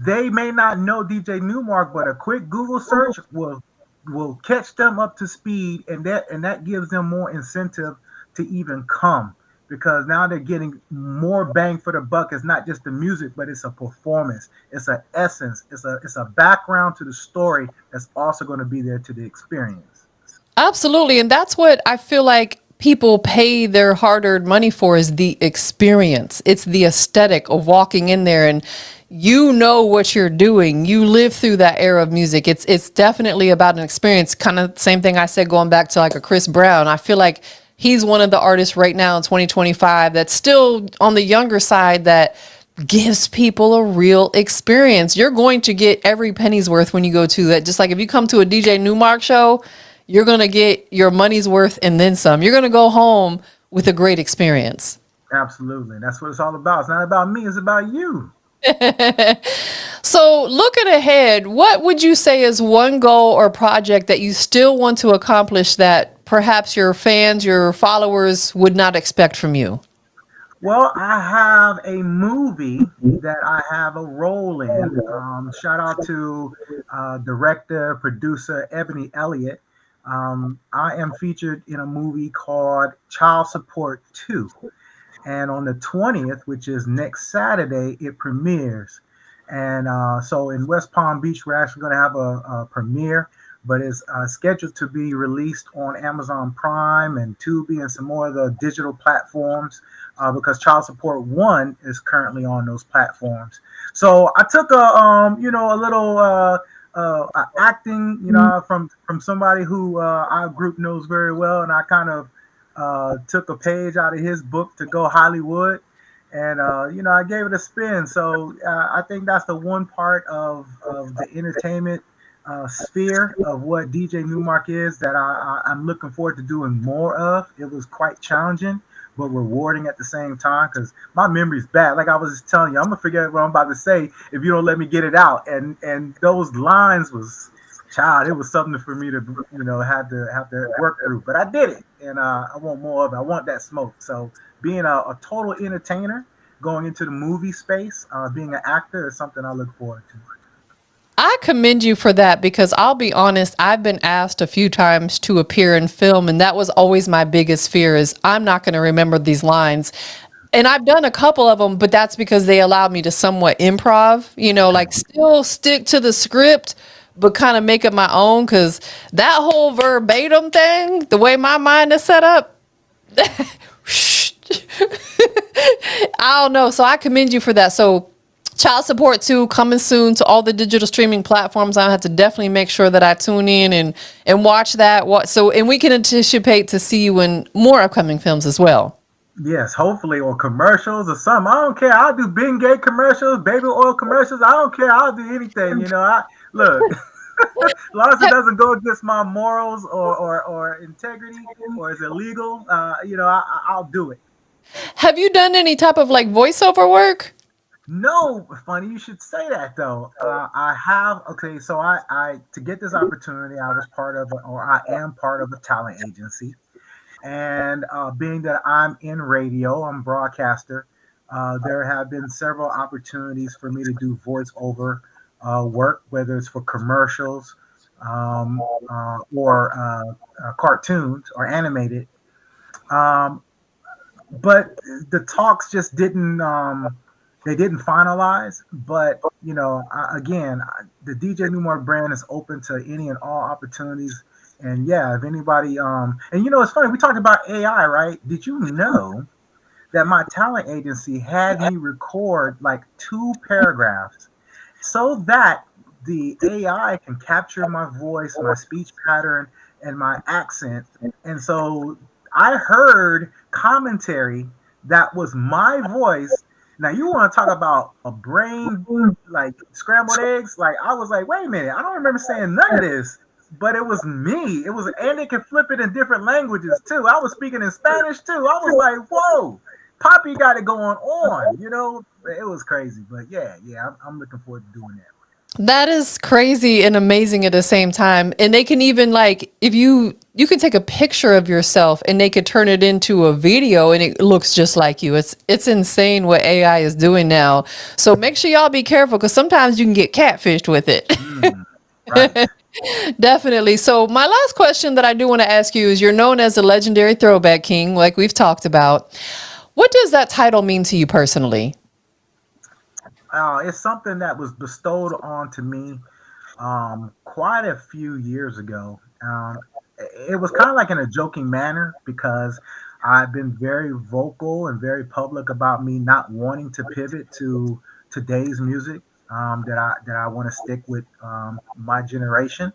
they may not know DJ Newmark, but a quick Google search will catch them up to speed, and that gives them more incentive to even come, because now they're getting more bang for the buck. It's not just the music, but it's a performance, it's an essence, it's a background to the story that's also going to be there to the experience. absolutely. And that's what I feel like people pay their hard-earned money for is the experience. It's the aesthetic of walking in there and what you're doing. You live through that era of music. It's definitely about an experience. Kind of same thing I said going back to like a Chris Brown. I feel like he's one of the artists right now in 2025 that's still on the younger side that gives people a real experience. You're going to get every penny's worth when you go to that. Just like if you come to a DJ Newmark show, you're going to get your money's worth and then some. You're going to go home with a great experience. Absolutely, that's what it's all about. It's not about me, it's about you. So, looking ahead, what would you say is one goal or project that you still want to accomplish that perhaps your fans, your followers would not expect from you? Well, I have a movie that I have a role in. Shout out to director, producer Ebony Elliott. I am featured in a movie called Child Support 2. And on the 20th, which is next Saturday, it premieres. And so in West Palm Beach, we're actually going to have a premiere. but it's scheduled to be released on Amazon Prime and Tubi and some more of the digital platforms because Child Support One is currently on those platforms. So I took a little acting, from somebody who our group knows very well, and I kind of took a page out of his book to go Hollywood, and I gave it a spin. So I think that's the one part of the entertainment sphere of what DJ Newmark is that I'm looking forward to doing more of. It was quite challenging, but rewarding at the same time because my memory's bad. Like I was just telling you, I'm gonna forget what I'm about to say if you don't let me get it out. And those lines was, child, it was something for me to have to work through. But I did it, and I want more of it. I want that smoke. So being a total entertainer, going into the movie space, being an actor is something I look forward to. I commend you for that because I'll be honest, I've been asked a few times to appear in film, and that was always my biggest fear is I'm not going to remember these lines. And I've done a couple of them, but that's because they allowed me to somewhat improv, like still stick to the script, but kind of make it my own. Because that whole verbatim thing, the way my mind is set up, I don't know. So I commend you for that. So Child Support 2 coming soon to all the digital streaming platforms. I have to definitely make sure that I tune in and watch that. And we can anticipate to see you in more upcoming films as well. Yes, hopefully, or commercials or something. I don't care. I'll do Bengay commercials, baby oil commercials. I don't care. I'll do anything. I look. As long as it doesn't go against my morals or integrity or is illegal, I'll do it. Have you done any type of like voiceover work? No, funny you should say that though. I have. Okay, so I to get this opportunity, I was part of, or I am part of a talent agency. And being that I'm in radio, I'm a broadcaster, there have been several opportunities for me to do voiceover work, whether it's for commercials or cartoons or animated. Um, but the talks just didn't they didn't finalize. But again, the DJ Newmark brand is open to any and all opportunities. And yeah, if anybody, and it's funny, we talked about AI, right? Did you know that my talent agency had me record like 2 paragraphs so that the AI can capture my voice, my speech pattern, and my accent? And so I heard commentary that was my voice. Now you want to talk about a brain like scrambled eggs? Like I was like, wait a minute, I don't remember saying none of this. But it was me. It was, and it could flip it in different languages too. I was speaking in Spanish too. I was like, "Whoa, Poppy got it going on." It was crazy. But yeah, I'm looking forward to doing that. That is crazy and amazing at the same time. And they can even like, if you can take a picture of yourself and they could turn it into a video and it looks just like you. It's insane what AI is doing now. So make sure y'all be careful because sometimes you can get catfished with it. Right. Definitely. So my last question that I do want to ask you is you're known as the legendary throwback king, like we've talked about. What does that title mean to you personally? It's something that was bestowed on to me quite a few years ago. It was kind of like in a joking manner because I've been very vocal and very public about me not wanting to pivot to today's music. That I want to stick with my generation,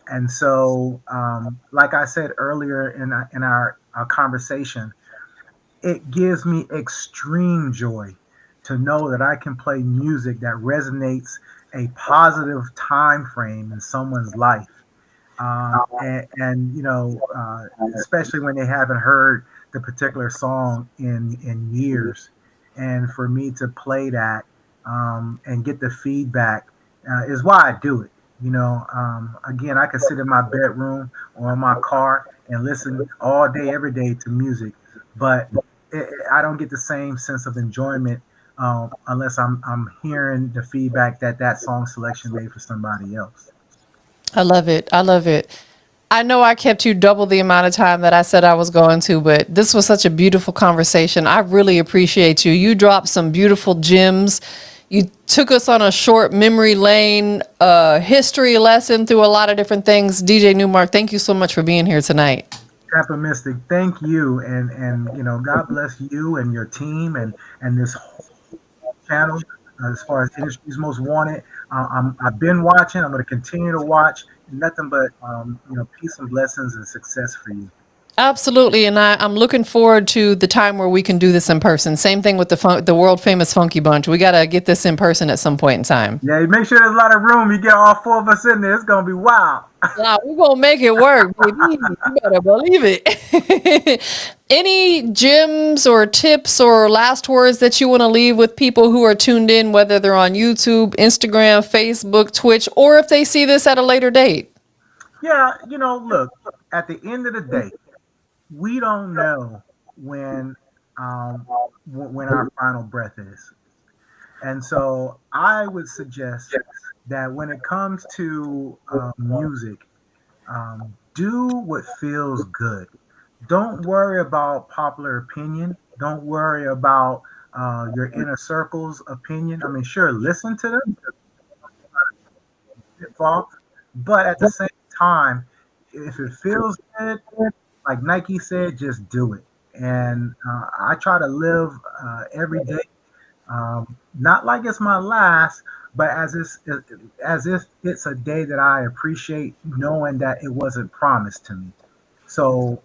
and so like I said earlier in our conversation, it gives me extreme joy to know that I can play music that resonates a positive time frame in someone's life, especially when they haven't heard the particular song in years, and for me to play that and get the feedback is why I do it. Again, I can sit in my bedroom or in my car and listen all day, every day to music, but I don't get the same sense of enjoyment unless I'm hearing the feedback that song selection made for somebody else. I love it. I love it. I know I kept you double the amount of time that I said I was going to, but this was such a beautiful conversation. I really appreciate you. You dropped some beautiful gems, You took us on a short memory lane, history lesson through a lot of different things. DJ Newmark, thank you so much for being here tonight. TampaMystic, thank you, and God bless you and your team and this whole channel as far as industry's most wanted. I've been watching. I'm going to continue to watch. Nothing but peace and blessings and success for you. Absolutely, and I'm looking forward to the time where we can do this in person. Same thing with the world famous Funky Bunch. We got to get this in person at some point in time. Yeah, you make sure there's a lot of room. You get all four of us in there. It's going to be wild. Wow, we're gonna make it work, baby. You better believe it. Any gems or tips or last words that you want to leave with people who are tuned in, whether they're on YouTube, Instagram, Facebook, Twitch, or if they see this at a later date? Yeah, look, at the end of the day, we don't know when our final breath is. And so I would suggest that when it comes to music, do what feels good. Don't worry about popular opinion. Don't worry about your inner circle's opinion. I mean, sure, listen to them, but at the same time, if it feels good, like Nike said, just do it. And I try to live every day, not like it's my last, but as if it's a day that I appreciate, knowing that it wasn't promised to me. So,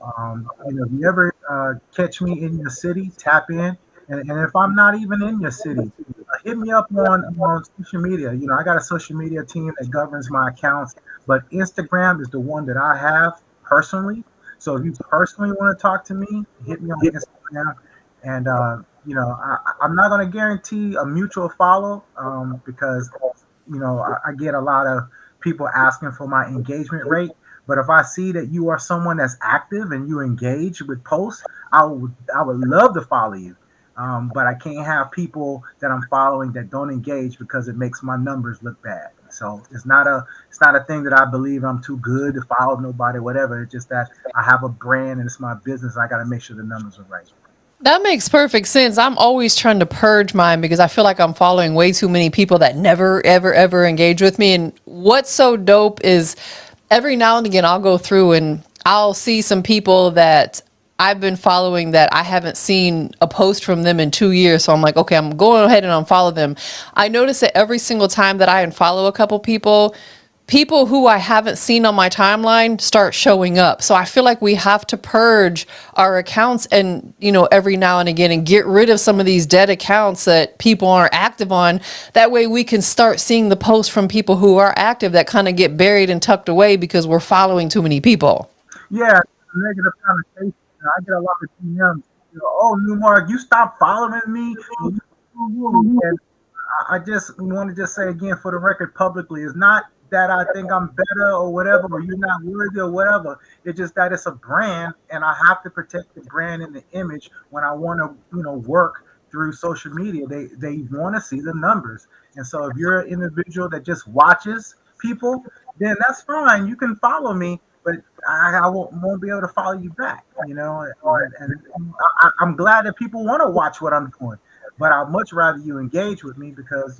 if you ever catch me in your city, tap in. And if I'm not even in your city, hit me up on social media. I got a social media team that governs my accounts, but Instagram is the one that I have personally. So if you personally want to talk to me, hit me on Instagram. And, I'm not going to guarantee a mutual follow because, I get a lot of people asking for my engagement rate. But if I see that you are someone that's active and you engage with posts, I would love to follow you. But I can't have people that I'm following that don't engage because it makes my numbers look bad. So it's not a thing that I believe I'm too good to follow nobody, whatever. It's just that I have a brand and it's my business. I got to make sure the numbers are right. That makes perfect sense. I'm always trying to purge mine because I feel like I'm following way too many people that never, ever, ever engage with me. And what's so dope is every now and again, I'll go through and I'll see some people that I've been following that I haven't seen a post from them in 2 years. So I'm like, okay, I'm going ahead and unfollow them. I notice that every single time that I unfollow a couple people who I haven't seen on my timeline start showing up. So I feel like we have to purge our accounts and, every now and again and get rid of some of these dead accounts that people aren't active on. That way we can start seeing the posts from people who are active that kind of get buried and tucked away because we're following too many people. Yeah, negative connotation. I get a lot of DMs. Oh, Newmark, you stopped following me. And I just want to just say again for the record publicly, it's not that I think I'm better or whatever, or you're not worthy or whatever. It's just that it's a brand, and I have to protect the brand and the image when I want to, work through social media. They want to see the numbers, and so if you're an individual that just watches people, then that's fine. You can follow me, but I won't be able to follow you back. I'm glad that people want to watch what I'm doing, but I'd much rather you engage with me because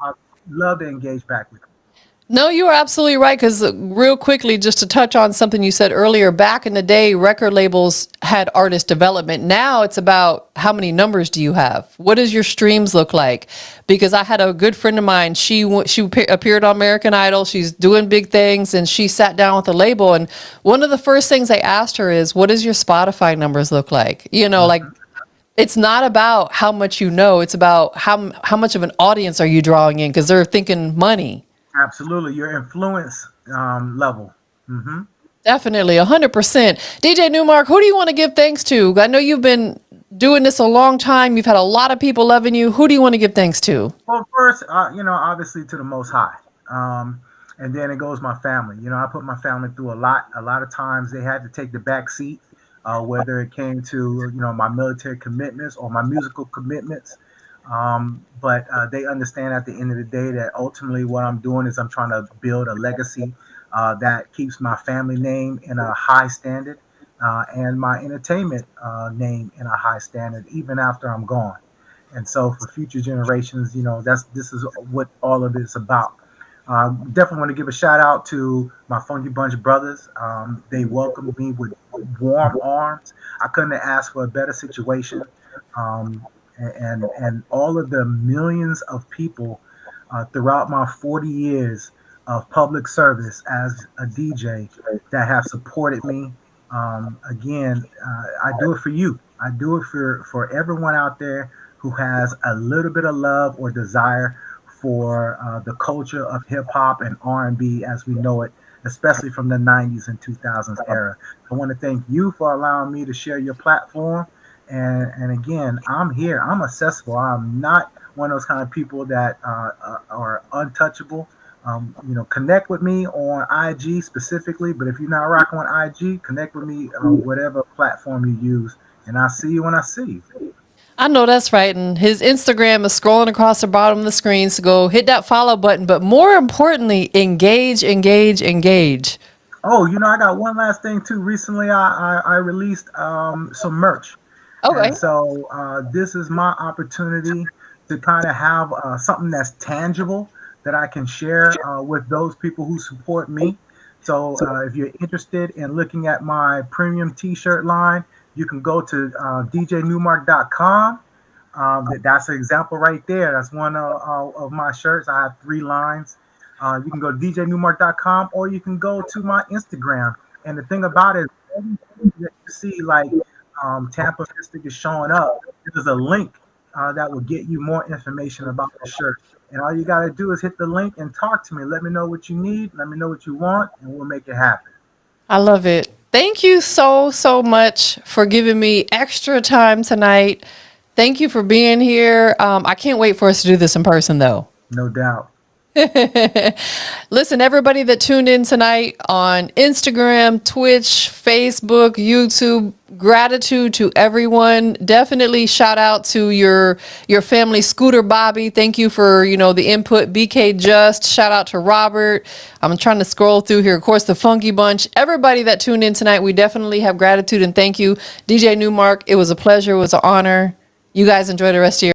I love to engage back with you. No, you are absolutely right. Because real quickly, just to touch on something you said earlier, back in the day, record labels had artist development. Now it's about how many numbers do you have? What does your streams look like? Because I had a good friend of mine. She appeared on American Idol. She's doing big things, and she sat down with a label. And one of the first things they asked her is, "What does your Spotify numbers look like?" Like. It's not about how much it's about how much of an audience are you drawing in because they're thinking money. Absolutely, your influence level. Mm-hmm. Definitely, 100%. DJ Newmark, who do you want to give thanks to? I know you've been doing this a long time. You've had a lot of people loving you. Who do you want to give thanks to? Well, first, obviously to the Most High, and then it goes my family. I put my family through a lot. A lot of times they had to take the back seat, whether it came to my military commitments or my musical commitments. But they understand at the end of the day that ultimately what I'm doing is I'm trying to build a legacy that keeps my family name in a high standard and my entertainment name in a high standard, even after I'm gone. And so for future generations, this is what all of it's about. Definitely want to give a shout out to my Funky Bunch brothers. They welcomed me with warm arms. I couldn't have asked for a better situation. Um, and all of the millions of people throughout my 40 years of public service as a DJ that have supported me. Again, I do it for you. I do it for everyone out there who has a little bit of love or desire for the culture of hip hop and R&B as we know it, especially from the 90s and 2000s era. I want to thank you for allowing me to share your platform. And again, I'm here. I'm accessible. I'm not one of those kind of people that are untouchable. Connect with me on IG specifically. But if you're not rocking on IG, connect with me on whatever platform you use. And I'll see you when I see you. I know that's right. And his Instagram is scrolling across the bottom of the screen. So go hit that follow button. But more importantly, engage, engage, engage. Oh, I got one last thing too. Recently, I released some merch. Okay. And so this is my opportunity to kind of have something that's tangible that I can share with those people who support me. So if you're interested in looking at my premium t-shirt line, you can go to djnewmark.com. That's an example right there. That's one of my shirts. I have 3 lines. You can go to djnewmark.com or you can go to my Instagram. And the thing about it, everything that you see, like TampaMystic is showing up, there's a link that will get you more information about the shirt. And all you got to do is hit the link and talk to me. Let me know what you need. Let me know what you want, and we'll make it happen. I love it. Thank you so, so much for giving me extra time tonight. Thank you for being here. I can't wait for us to do this in person, though. No doubt. Listen, everybody that tuned in tonight on Instagram, Twitch, Facebook, YouTube, gratitude to everyone. Definitely shout out to your family, Scooter Bobby. Thank you for, the input. BK Just, shout out to Robert. I'm trying to scroll through here. Of course, the Funky Bunch. Everybody that tuned in tonight, we definitely have gratitude and thank you. DJ Newmark, it was a pleasure. It was an honor. You guys enjoy the rest of your